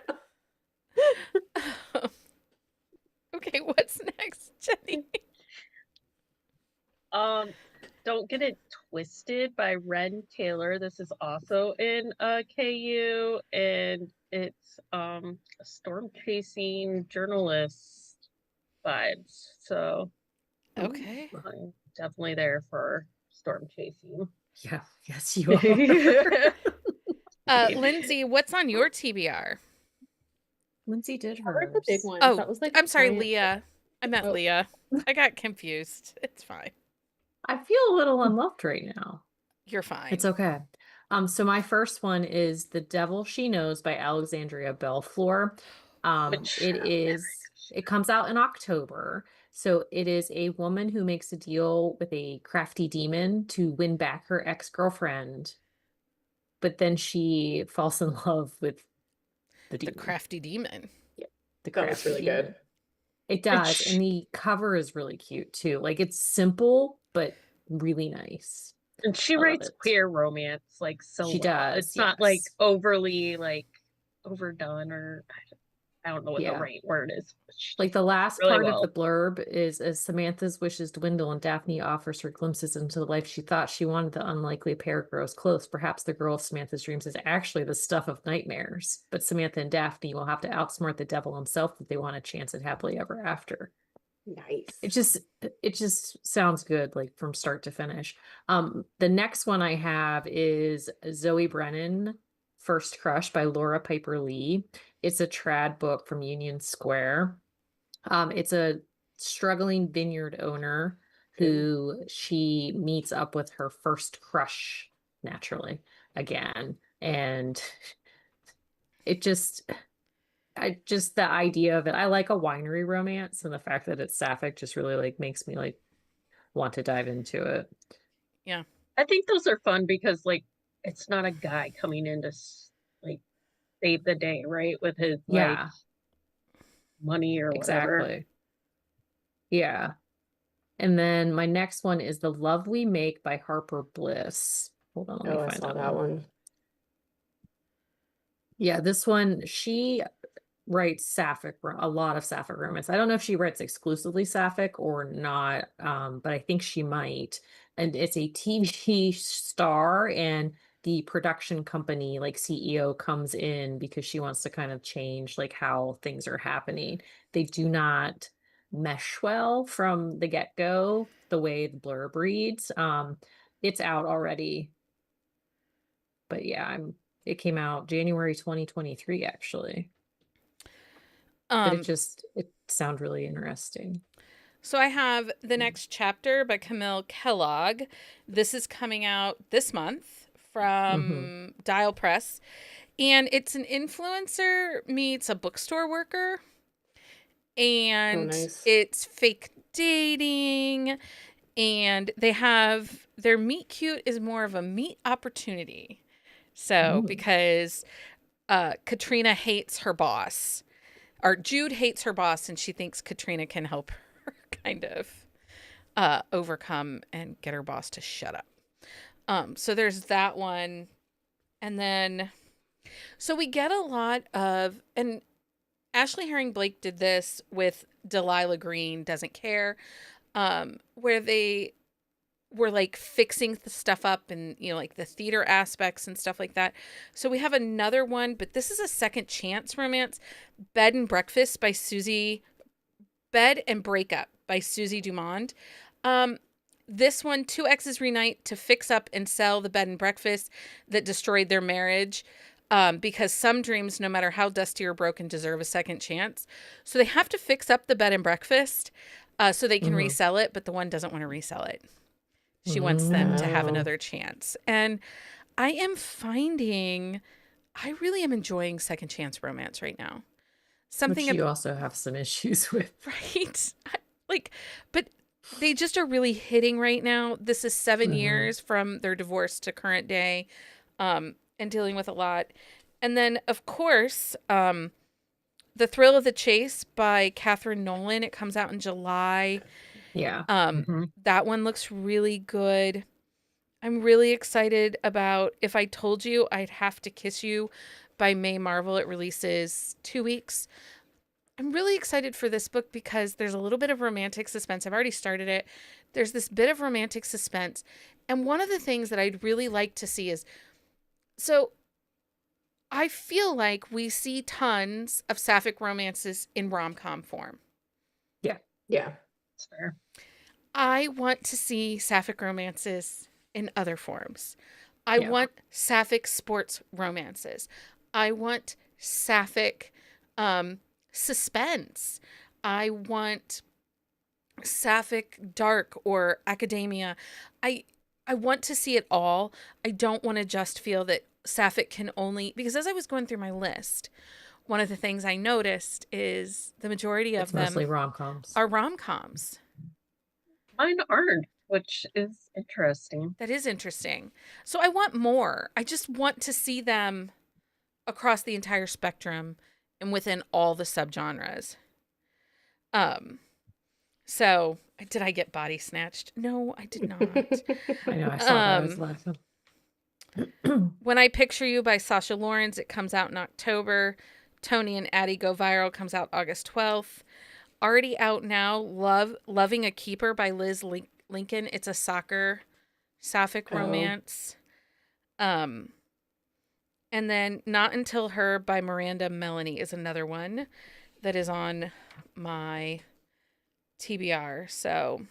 Okay, what's next, Jenny? Don't Get It Twisted by Ren Taylor. This is also in KU, and it's a storm chasing journalist vibes. So Okay. I'm definitely there for storm chasing. Yeah, yes, you are. Lindsay, what's on your TBR? Lindsay did I read hers. the big one. Oh, That was like I'm sorry, giant- Leah. I meant Oh. Leah. I got confused. It's fine. I feel a little unloved right now. You're fine. It's okay. So my first one is The Devil She Knows by Alexandria Belfleur. It comes out in October. So it is a woman who makes a deal with a crafty demon to win back her ex-girlfriend. But then she falls in love with the The demon. crafty demon. The That was crafty really demon. good. It does. And the cover is really cute too. Like it's simple, but really nice. And she I love writes it. queer romance like so She well. does, It's not like yes. overly like overdone, or I don't know what Yeah. the right word is. but she Like the last really part well. of the blurb is as Samantha's wishes dwindle and Daphne offers her glimpses into the life she thought she wanted, the unlikely pair grows close. Perhaps the girl of Samantha's dreams is actually the stuff of nightmares. But Samantha and Daphne will have to outsmart the devil himself if they want a chance at happily ever after. Nice. It just sounds good, like from start to finish. The next one I have is Zoe Brennan, First Crush by Laura Piper Lee. It's a trad book from Union Square. It's a struggling vineyard owner who she meets up with her first crush naturally again. And the idea of it, I like a winery romance, and the fact that it's sapphic just really like makes me like want to dive into it. I think those are fun because like it's not a guy coming in to like save the day, right? With his like Yeah, money or whatever. exactly. Yeah. And then my next one is The Love We Make by Harper Bliss. Hold on, let me Oh, I find saw that one. Yeah, this one, she writes a lot of sapphic romance. I don't know if she writes exclusively sapphic or not, but I think she might. And it's a TV star, and the production company like CEO comes in because she wants to kind of change like how things are happening. They do not mesh well from the get-go, the way the blurb reads. It's out already. But yeah, it came out January 2023 actually. But it sounded really interesting. So I have The Next Chapter by Camille Kellogg. This is coming out this month from Dial Press. And it's an influencer meets a bookstore worker. And nice. it's fake dating. And they have their meet cute is more of a meet opportunity. So because Katrina hates her boss. Or Jude hates her boss, and she thinks Katrina can help her kind of overcome and get her boss to shut up. So there's that one. And then, so we get a lot of, and Ashley Herring Blake did this with Delilah Green Doesn't Care, where they were like fixing the stuff up and, you know, like the theater aspects and stuff like that. So we have another one, but this is a second chance romance, Bed and Breakfast by Bed and Breakup by Susie Dumond. This one, two exes reunite to fix up and sell the bed and breakfast that destroyed their marriage. Because some dreams, no matter how dusty or broken, deserve a second chance. So they have to fix up the bed and breakfast so they can resell it, but the one doesn't want to resell it. She wants them to have another chance. And I really am enjoying second chance romance right now. Which you also have some issues with. Right? But they just are really hitting right now. This is 7 years from their divorce to current day. And dealing with a lot. And then, of course, The Thrill of the Chase by Catherine Nolan. It comes out in July. Yeah. That one looks really good. I'm really excited about If I Told You I'd Have to Kiss You by May Marvel. It releases 2 weeks. I'm really excited for this book because there's a little bit of romantic suspense. I've already started it. There's this bit of romantic suspense. And one of the things that I'd really like to see is, so I feel like we see tons of sapphic romances in rom-com form. Yeah. Yeah. That's fair. I want to see sapphic romances in other forms. I want sapphic sports romances. I want sapphic suspense. I want sapphic dark or academia. I want to see it all. I don't want to just feel that sapphic can only, because as I was going through my list, one of the things I noticed is the majority of them mostly rom-coms. are rom-coms. Mine aren't, which is interesting. That is interesting. So I want more. I just want to see them across the entire spectrum and within all the subgenres. So did I get body snatched? No, I did not. I know, I saw that. I was laughing. When I Picture You by Sasha Lawrence, it comes out in October. Tony and Addie Go Viral comes out August 12th. Already out now, Loving a Keeper by Liz Lincoln. It's a soccer sapphic romance. And then Not Until Her by Miranda Melanie is another one that is on my TBR. So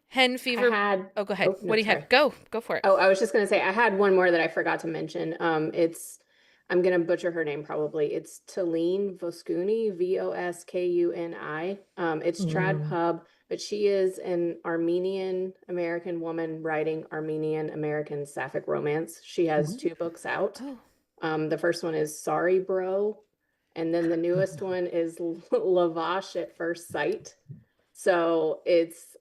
Hen Fever. Go ahead. What do you have? Go for it. Oh, I was just gonna say I had one more that I forgot to mention. I'm gonna butcher her name probably. It's Talene Voskuni, Voskuni. It's trad pub, but she is an Armenian American woman writing Armenian American sapphic romance. She has 2 books out. The first one is Sorry Bro, and then the newest one is Lavash at First Sight. So it's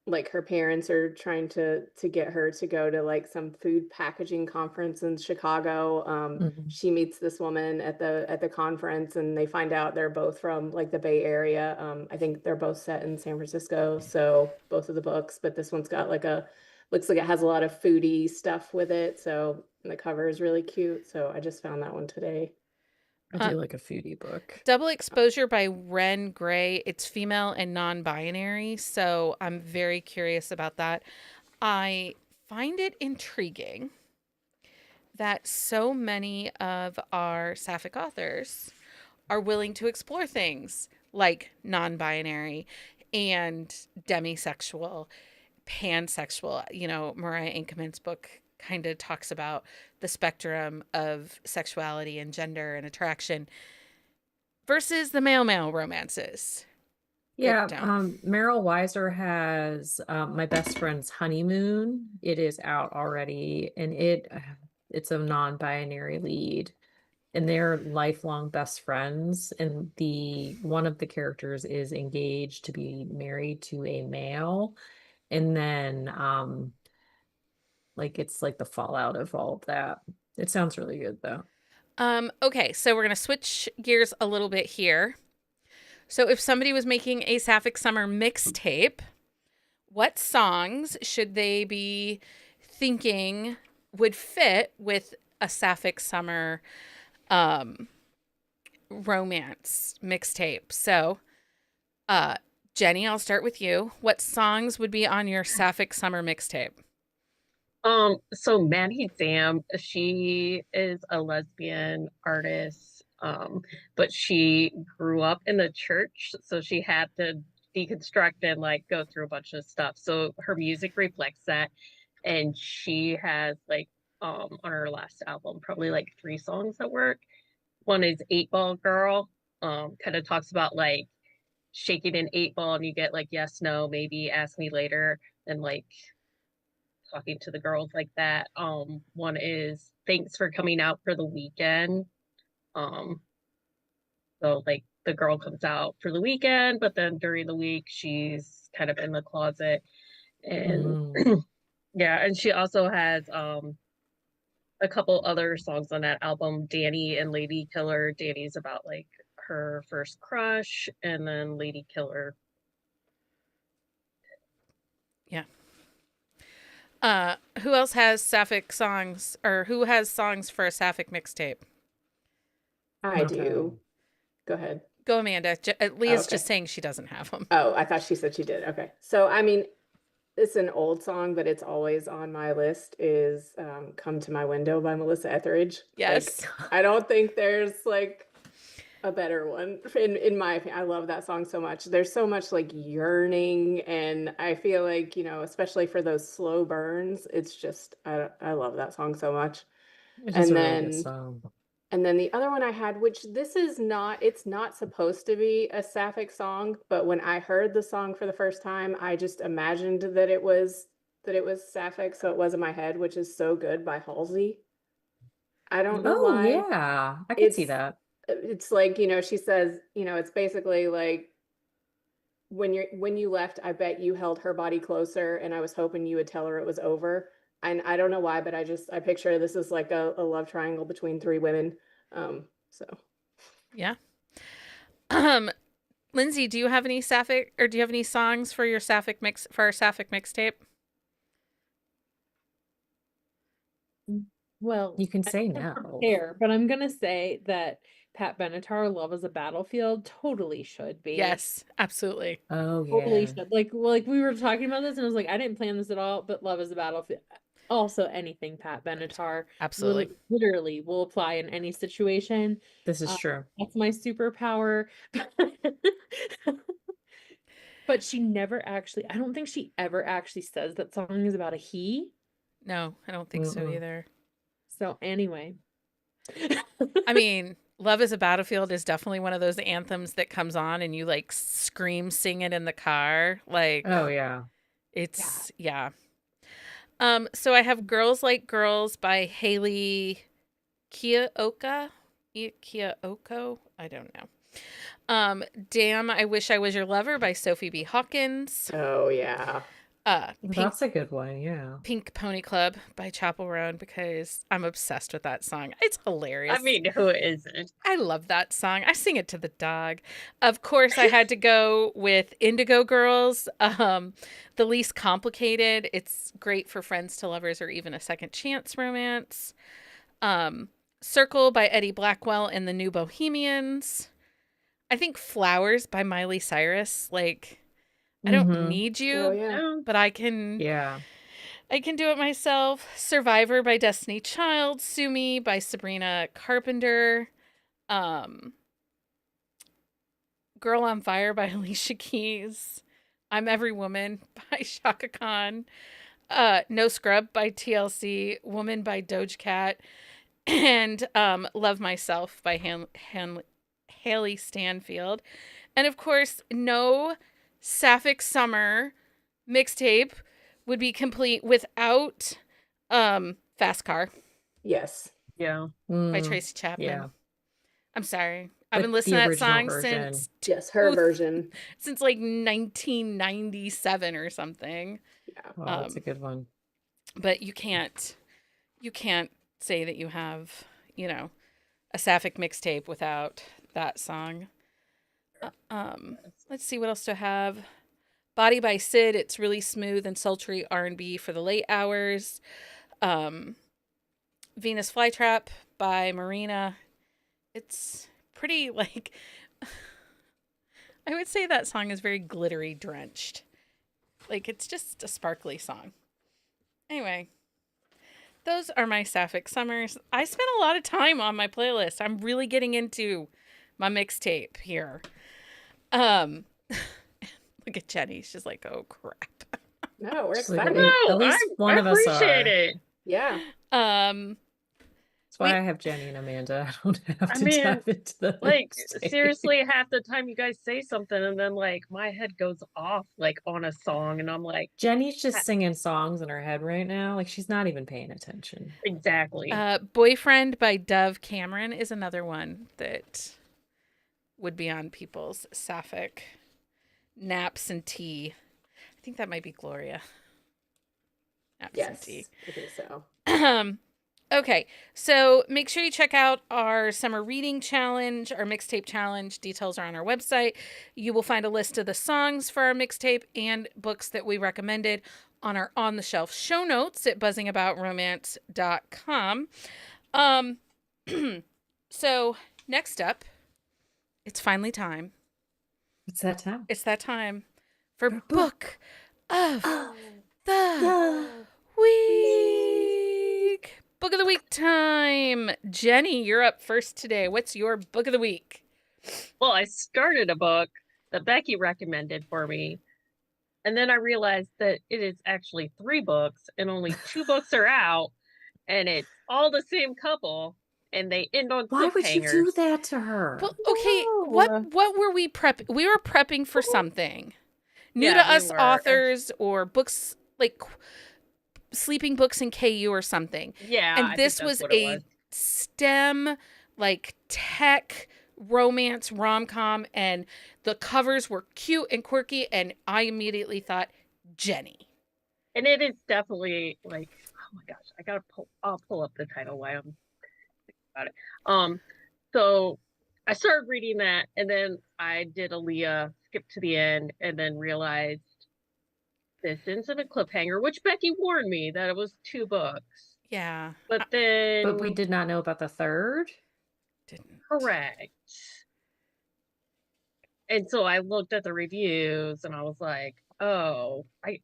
like her parents are trying to get her to go to like some food packaging conference in Chicago. She meets this woman at the conference, and they find out they're both from like the Bay Area. I think they're both set in San Francisco, so both of the books, but this one's got like looks like it has a lot of foodie stuff with it, so the cover is really cute. So I just found that one today. I do like a foodie book. Double Exposure by Ren Gray. It's female and non-binary, so I'm very curious about that. I find it intriguing that so many of our sapphic authors are willing to explore things like non-binary and demisexual, pansexual. You know, Mariah Inkeman's book kind of talks about the spectrum of sexuality and gender and attraction versus the male romances. Yeah, Meryl Weiser has My Best Friend's Honeymoon. It is out already, and it's a non-binary lead, and they're lifelong best friends, and one of the characters is engaged to be married to a male, and then like it's like the fallout of all of that. It sounds really good though. Okay, so we're gonna switch gears a little bit here. So if somebody was making a Sapphic Summer mixtape, what songs should they be thinking would fit with a Sapphic Summer romance mixtape? So, Jenni, I'll start with you. What songs would be on your Sapphic Summer mixtape? So Maddie Sam, she is a lesbian artist, but she grew up in the church, so she had to deconstruct and like go through a bunch of stuff. So her music reflects that. And she has like on her last album, probably like 3 songs that work. One is 8-Ball Girl. Kind of talks about like shaking an 8-ball and you get like yes, no, maybe, ask me later, and like talking to the girls like that. One is Thanks for Coming Out for the Weekend. So like the girl comes out for the weekend, but then during the week she's kind of in the closet. And yeah, and she also has a couple other songs on that album, Danny and Lady Killer. Danny's about like her first crush, and then Lady Killer. Yeah. Who else has Sapphic songs, or who has songs for a Sapphic mixtape? I do. Go ahead. Go, Amanda. Leah's Okay. just saying she doesn't have them. Oh, I thought she said she did. Okay. So, I mean, it's an old song, but it's always on my list is Come to My Window by Melissa Etheridge. Yes. Like, I don't think there's like a better one in my opinion. I love that song so much. There's so much like yearning, and I feel like, you know, especially for those slow burns, it's just I love that song so much. It's And a really then good song. and then the other one I had, which this is not, it's not supposed to be a Sapphic song, but when I heard the song for the first time, I just imagined that it was Sapphic, so it was in my head, which is So Good by Halsey. I don't know Oh why. yeah, I can see It's that. it's like, you know, she says, you know, it's basically like when you left, I bet you held her body closer, and I was hoping you would tell her it was over. And I don't know why, but I picture this is like a love triangle between 3 women. So Yeah. Lindsey, do you have any Sapphic, or do you have any songs for your Sapphic our Sapphic mixtape? Well, You can I say didn't no. prepare, but I'm gonna say that Pat Benatar, Love is a Battlefield, totally should be. Yes, absolutely. Oh Totally yeah. should. Like, well, like we were talking about this, and I was like, I didn't plan this at all, but Love is a Battlefield. Also, anything Pat Benatar, Absolutely. literally will apply in any situation. This is true. That's my superpower. But she never actually, I don't think she ever actually says that song is about a he. No, I don't think so either. So anyway. I mean, Love is a Battlefield is definitely one of those anthems that comes on and you like scream, sing it in the car. Like, Oh yeah. it's, yeah. So I have Girls Like Girls by Haley Kiyoko. Kiyoko? I don't know. Damn, I Wish I Was Your Lover by Sophie B. Hawkins. oh yeah. That's a good one, yeah. Pink Pony Club by Chapel Roan, because I'm obsessed with that song. It's hilarious. I mean, who isn't? I love that song. I sing it to the dog. Of course, I had to go with Indigo Girls, The Least Complicated. It's great for friends to lovers or even a second chance romance. Circle by Eddie Blackwell and the New Bohemians. I think Flowers by Miley Cyrus. Like, I don't need you, Oh yeah. but I can do it myself. Survivor by Destiny Child. Sue Me by Sabrina Carpenter. Girl on Fire by Alicia Keys. I'm Every Woman by Shaka Khan. No Scrub by TLC. Woman by Doja Cat. And Love Myself by Haley Stanfield. And of course, no Sapphic Summer Mixtape would be complete without Fast Car. Yes. Yeah. By Tracy Chapman. Yeah. I'm sorry. I've been But the listening to that song original version. since Her version. since like 1997 or something. Yeah. Oh, that's a good one. But you can't say that you have, a Sapphic mixtape without that song. Let's see what else do I have. Body by Sid. It's really smooth and sultry R&B for the late hours. Venus Flytrap by Marina. It's pretty like I would say that song is very glittery drenched. Like, it's just a sparkly song. Anyway, those are my Sapphic Summers. I spent a lot of time on my playlist. I'm really getting into my mixtape here. Look at Jenny. She's like, oh crap. No, we're Just like, excited. at least one I of us appreciate are. it. Yeah. That's why We- I have Jenny and Amanda. I don't have I to mean, dive into the Like mixtape. seriously, half the time you guys say something and then like my head goes off like on a song and I'm like, Jenny's just singing songs in her head right now. Like she's not even paying attention. exactly. Boyfriend by Dove Cameron is another one that would be on people's Sapphic. Naps and tea. I think that might be Gloria. Naps and Yes. tea. I think so. Okay, so make sure you check out our summer reading challenge, our mixtape challenge. Details are on our website. You will find a list of the songs for our mixtape and books that we recommended on our on the shelf show notes at buzzingabout.romance.com. So next up, it's finally time. It's that time. It's that time for book of the week. Book of the week time. Jenny, you're up first today. What's your book of the week? Well, I started a book that Becky recommended for me. And then I realized that it is actually 3 books and only 2 books are out. And it's all the same couple. And they end on Why would you do cliffhangers. that to her? Well, okay, No. what were we prepping? We were prepping for something. New Yeah, to we us were. authors or books like sleeping books in KU or something. Yeah. I And think this that's was what it a STEM, like tech romance rom-com, and the covers were cute and quirky, and I immediately thought Jenny. And it is definitely like, oh my gosh, I'll pull up the title while I'm thinking about it. So I started reading that and then I did a Leah, skip to the end, and then realized this ends in a cliffhanger, which Becky warned me that it was 2 books. Yeah, But then But we did not know about the third. didn't. correct. And so I looked at the reviews and I was like, oh, I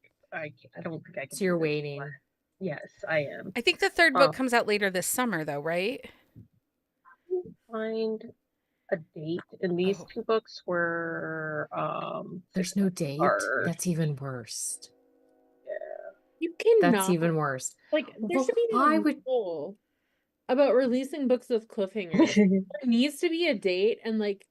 don't think I can So you're do this waiting. anymore. Yes, I am. I think the third book Oh. comes out later this summer, though, right? Find a date, and these Oh. 2 books were There's no date. apart. That's even worse. You cannot. That's even worse. Like, there Well, should be why no would- rule about releasing books with cliffhangers. There needs to be a date, and like,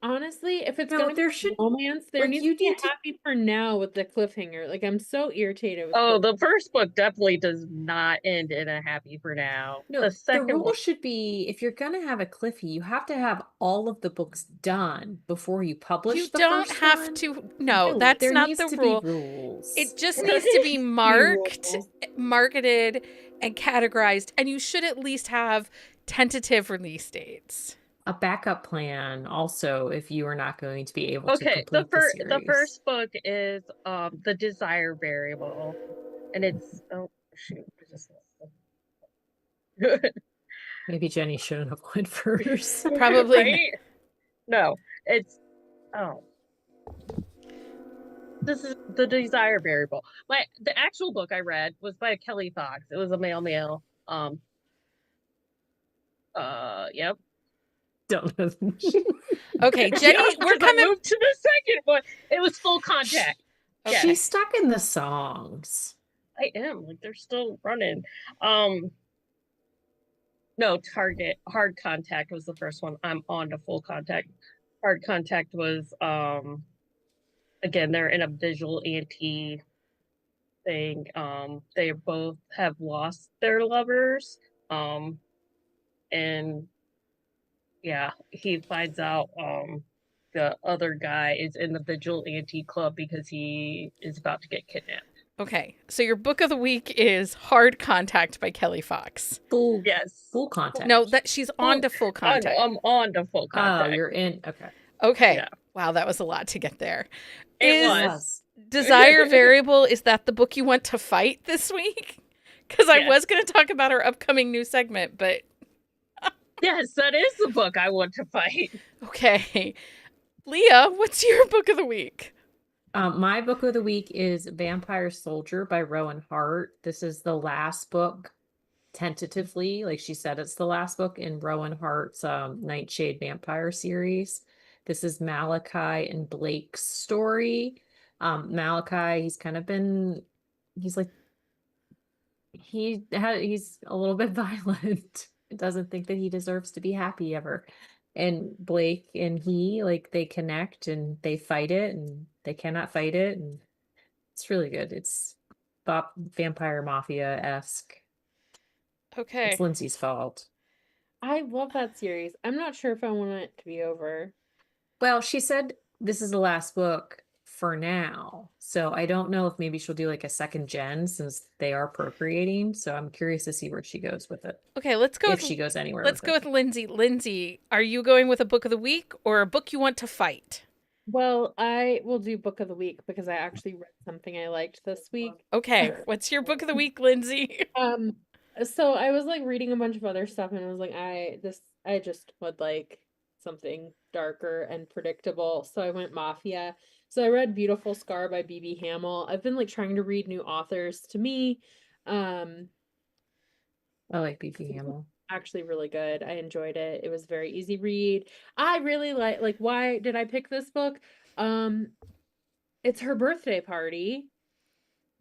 honestly, if it's No, gonna there be should- romance, there like, needs you to be a need to- happy for now with the cliffhanger. Like, I'm so irritated with Oh, the first book definitely does not end in a happy for now. No, The second rule one, should be if you're gonna have a cliffy, you have to have all of the books done before you publish. You the don't first have one. to. No, No, that's There not needs the to rule. be rules. It just needs to be marked, rules. marketed, and categorized, and you should at least have tentative release dates. A backup plan also if you are not going to be able to okay, complete the the series. first book is The Desire Variable, and it's oh shoot, I just lost it. Maybe Jenny shouldn't have went first. Probably right? No, it's oh. This is The Desire Variable. The actual book I read was by Kelly Fox. It was a male. Yep. Don't know. Okay, Jenny, Yeah, we're because I coming. moved to the second one. It was Full Contact. Okay. She's stuck in the songs. I am like they're still running. No, Target Hard Contact was the first one. I'm on to Full Contact. Hard Contact was again they're in a visual anti thing. They both have lost their lovers. And yeah, he finds out the other guy is in the vigilante club because he is about to get kidnapped. Okay, so your book of the week is Hard Contact by Kelly Fox. Full Yes. full contact. No, that she's on to Full Contact. I'm on to Full Oh, Contact. you're in. Okay. Okay. Yeah. Wow, that was a lot to get there. It Is was. Desire Variable, is that the book you want to fight this week? Because I Yes. was going to talk about our upcoming new segment, but Yes, that is the book I want to fight. okay. Leah, what's your book of the week? My book of the week is Vampire Soldier by Rowan Hart. This is the last book, tentatively. Like she said, it's the last book in Rowan Hart's Nightshade Vampire series. This is Malachi and Blake's story. Malachi, he's kind of been, he's like, he's a little bit violent. Doesn't think that he deserves to be happy ever. And Blake and he, like, they connect and they fight it and they cannot fight it. And it's really good. It's vampire mafia-esque. Okay. It's Lindsay's fault. I love that series. I'm not sure if I want it to be over. Well, she said this is the last book for now. So I don't know if maybe she'll do like a second gen since they are procreating. So I'm curious to see where she goes with it. Okay, let's go If with she goes anywhere let's with go it. with Lindsay. Lindsay, are you going with a book of the week or a book you want to fight? Well, I will do book of the week because I actually read something I liked this week. Okay, what's your book of the week, Lindsay? So I was like reading a bunch of other stuff and I was like, I just would like something darker and predictable. So I went Mafia. So I read Beautiful Scar by B.B. Hamill. I've been like trying to read new authors. To me, I like B.B. Hamill. actually really good. I enjoyed it. It was a very easy read. I really like why did I pick this book? It's her birthday party.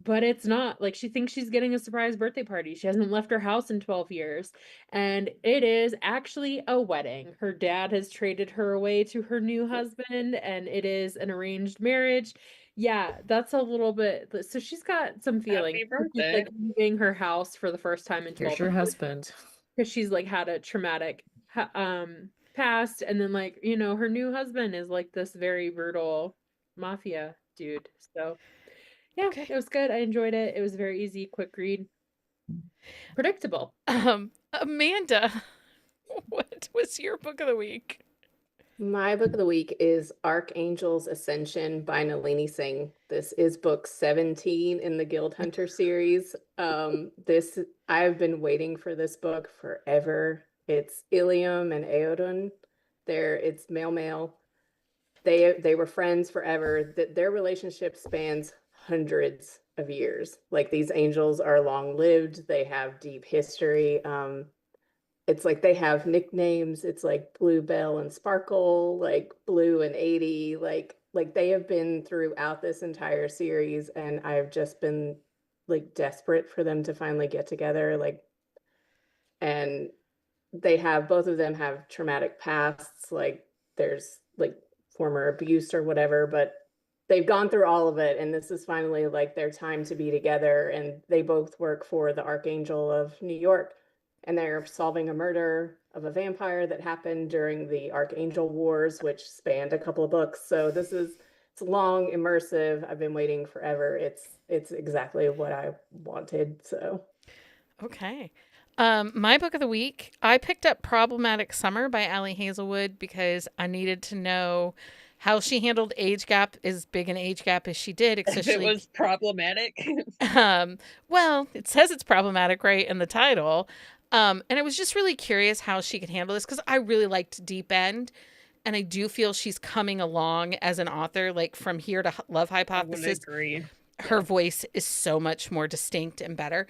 But it's not like she thinks she's getting a surprise birthday party. She hasn't left her house in 12 years. And it is actually a wedding. Her dad has traded her away to her new husband, and it is an arranged marriage. Yeah, that's a little bit. So she's got some feelings. Happy She's birthday. like leaving her house for the first time in 12 Here's your years husband. because she's like had a traumatic past. And then, like, you know, her new husband is like this very brutal mafia dude. So. Yeah, Okay. it was good. I enjoyed it. It was very easy, quick read. Predictable. Amanda, what was your book of the week? My book of the week is Archangel's Ascension by Nalini Singh. This is book 17 in the Guild Hunter series. I've been waiting for this book forever. It's Ilium and Aodun. It's male. They were friends forever. Their relationship spans hundreds of years. Like, these angels are long lived. They have deep history. It's like they have nicknames. It's like Bluebell and Sparkle, like Blue and 80, like they have been throughout this entire series, and I've just been like desperate for them to finally get together. Like, and both of them have traumatic pasts. Like, there's like former abuse or whatever, but they've gone through all of it, and this is finally like their time to be together. And they both work for the Archangel of New York, and they're solving a murder of a vampire that happened during the Archangel Wars, which spanned a couple of books. So it's long, immersive. I've been waiting forever. It's exactly what I wanted. So Okay. My book of the week, I picked up Problematic Summer by Allie Hazelwood because I needed to know how she handled age gap, as big an age gap as she did, If especially. it was problematic. Well, it says it's problematic, right, in the title. And I was just really curious how she could handle this because I really liked Deep End. And I do feel she's coming along as an author, like from here to Love I would Hypothesis. agree. Her voice is so much more distinct and better.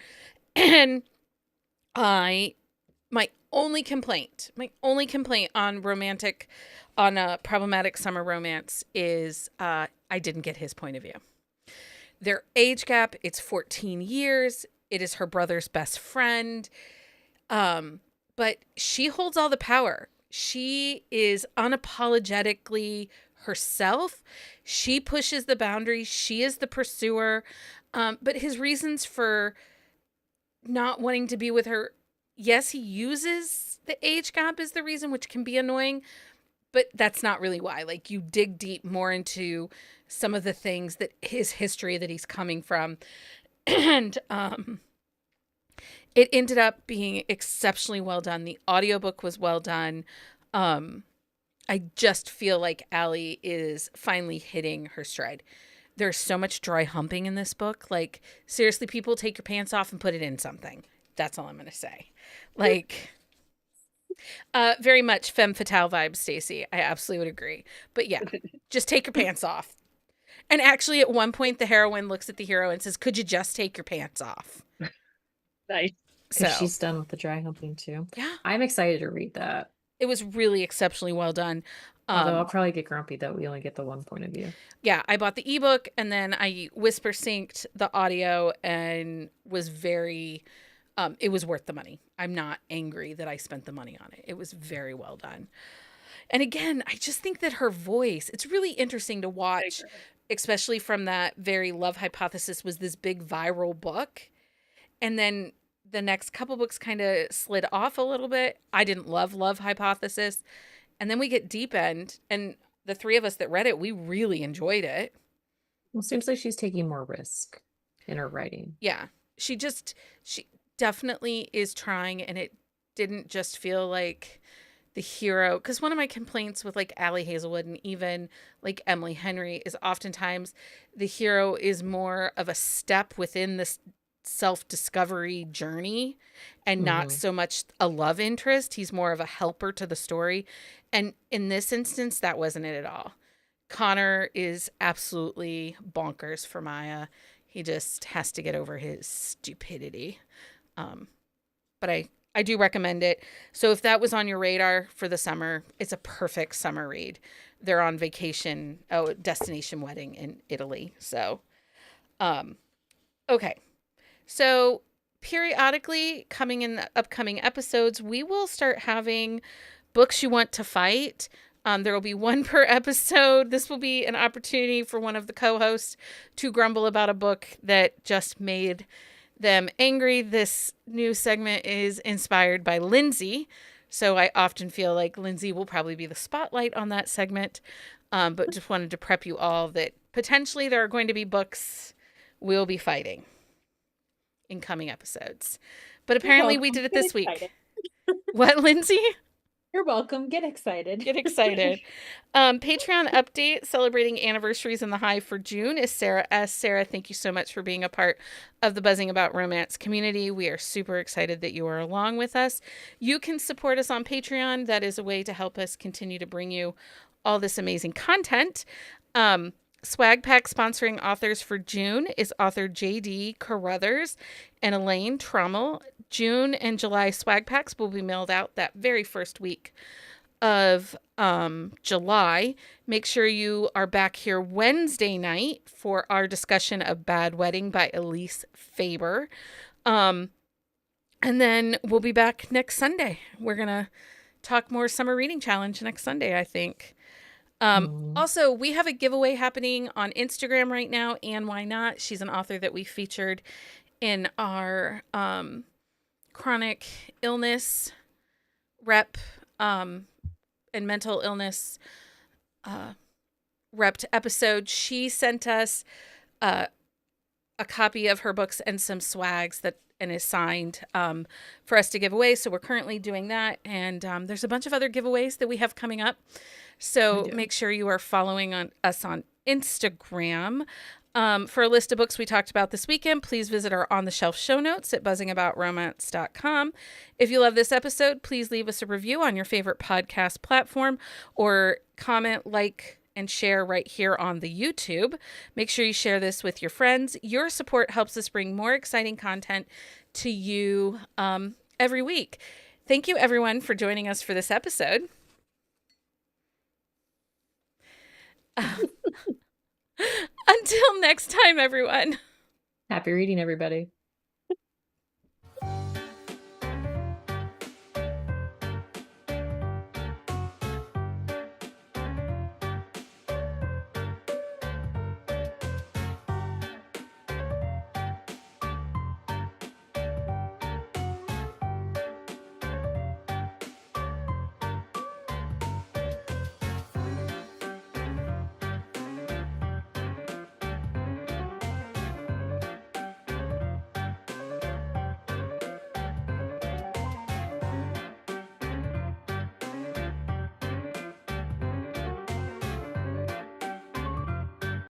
And my only complaint on Problematic Summer Romance is I didn't get his point of view. Their age gap, it's 14 years. It is her brother's best friend. But she holds all the power. She is unapologetically herself. She pushes the boundaries. She is the pursuer. But his reasons for not wanting to be with her, yes, he uses the age gap as the reason, which can be annoying, but that's not really why. Like, you dig deep more into some of the things that his history that he's coming from. And it ended up being exceptionally well done. The audiobook was well done. I just feel like Allie is finally hitting her stride. There's so much dry humping in this book. Like, seriously, people, take your pants off and put it in something. That's all I'm going to say. Like, very much femme fatale vibes, Stacey. I absolutely would agree. But yeah, just take your pants off. And actually, at one point, the heroine looks at the hero and says, "Could you just take your pants off?" Nice. So Because she's done with the dry humping too. yeah, I'm excited to read that. it was really exceptionally well done. Although I'll probably get grumpy that we only get the one point of view. Yeah, I bought the ebook and then I whisper synced the audio and was very, it was worth the money. I'm not angry that I spent the money on it. It was very well done. And again, I just think that her voice, it's really interesting to watch, especially from that very Love Hypothesis was this big viral book. And then the next couple books kind of slid off a little bit. I didn't love Love Hypothesis. And then we get Deep End, and the three of us that read it, we really enjoyed it. Well, it seems like she's taking more risk in her writing. Yeah. She definitely is trying, and it didn't just feel like the hero. Because one of my complaints with like Allie Hazelwood and even like Emily Henry is oftentimes the hero is more of a step within this self-discovery journey and not so much a love interest. He's more of a helper to the story. And in this instance, that wasn't it at all. Connor is absolutely bonkers for Maya. He just has to get over his stupidity. But I do recommend it. So if that was on your radar for the summer, it's a perfect summer read. They're on vacation, destination wedding in Italy. So, okay. So periodically coming in the upcoming episodes, we will start having books you want to fight. There will be one per episode. This will be an opportunity for one of the co-hosts to grumble about a book that just made them angry. This new segment is inspired by Lindsey. So I often feel like Lindsey will probably be the spotlight on that segment. But just wanted to prep you all that potentially there are going to be books we'll be fighting in coming episodes. But apparently we did it this week. What, Lindsey? You're welcome. Get excited. Get excited. Patreon update celebrating anniversaries in the Hive for June is Sarah S. Sarah, thank you so much for being a part of the Buzzing About Romance community. We are super excited that you are along with us. You can support us on Patreon. That is a way to help us continue to bring you all this amazing content. Swag Pack sponsoring authors for June is author J.D. Carruthers and Elaine Trommel. June and July swag packs will be mailed out that very first week of July. Make sure you are back here Wednesday night for our discussion of Bad Wedding by Elise Faber. And then we'll be back next Sunday. We're going to talk more Summer Reading Challenge next Sunday, I think. Also, we have a giveaway happening on Instagram right now, and why not? She's an author that we featured in our chronic illness rep and mental illness repped episode. She sent us a copy of her books and some swags and is signed for us to give away. So we're currently doing that. And there's a bunch of other giveaways that we have coming up. So make sure you are following us on Instagram. For a list of books we talked about this weekend, please visit our On the Shelf show notes at buzzingaboutromance.com. If you love this episode, please leave us a review on your favorite podcast platform or comment, like, and share right here on the YouTube. Make sure you share this with your friends. Your support helps us bring more exciting content to you every week. Thank you, everyone, for joining us for this episode. Until next time, everyone. Happy reading, everybody.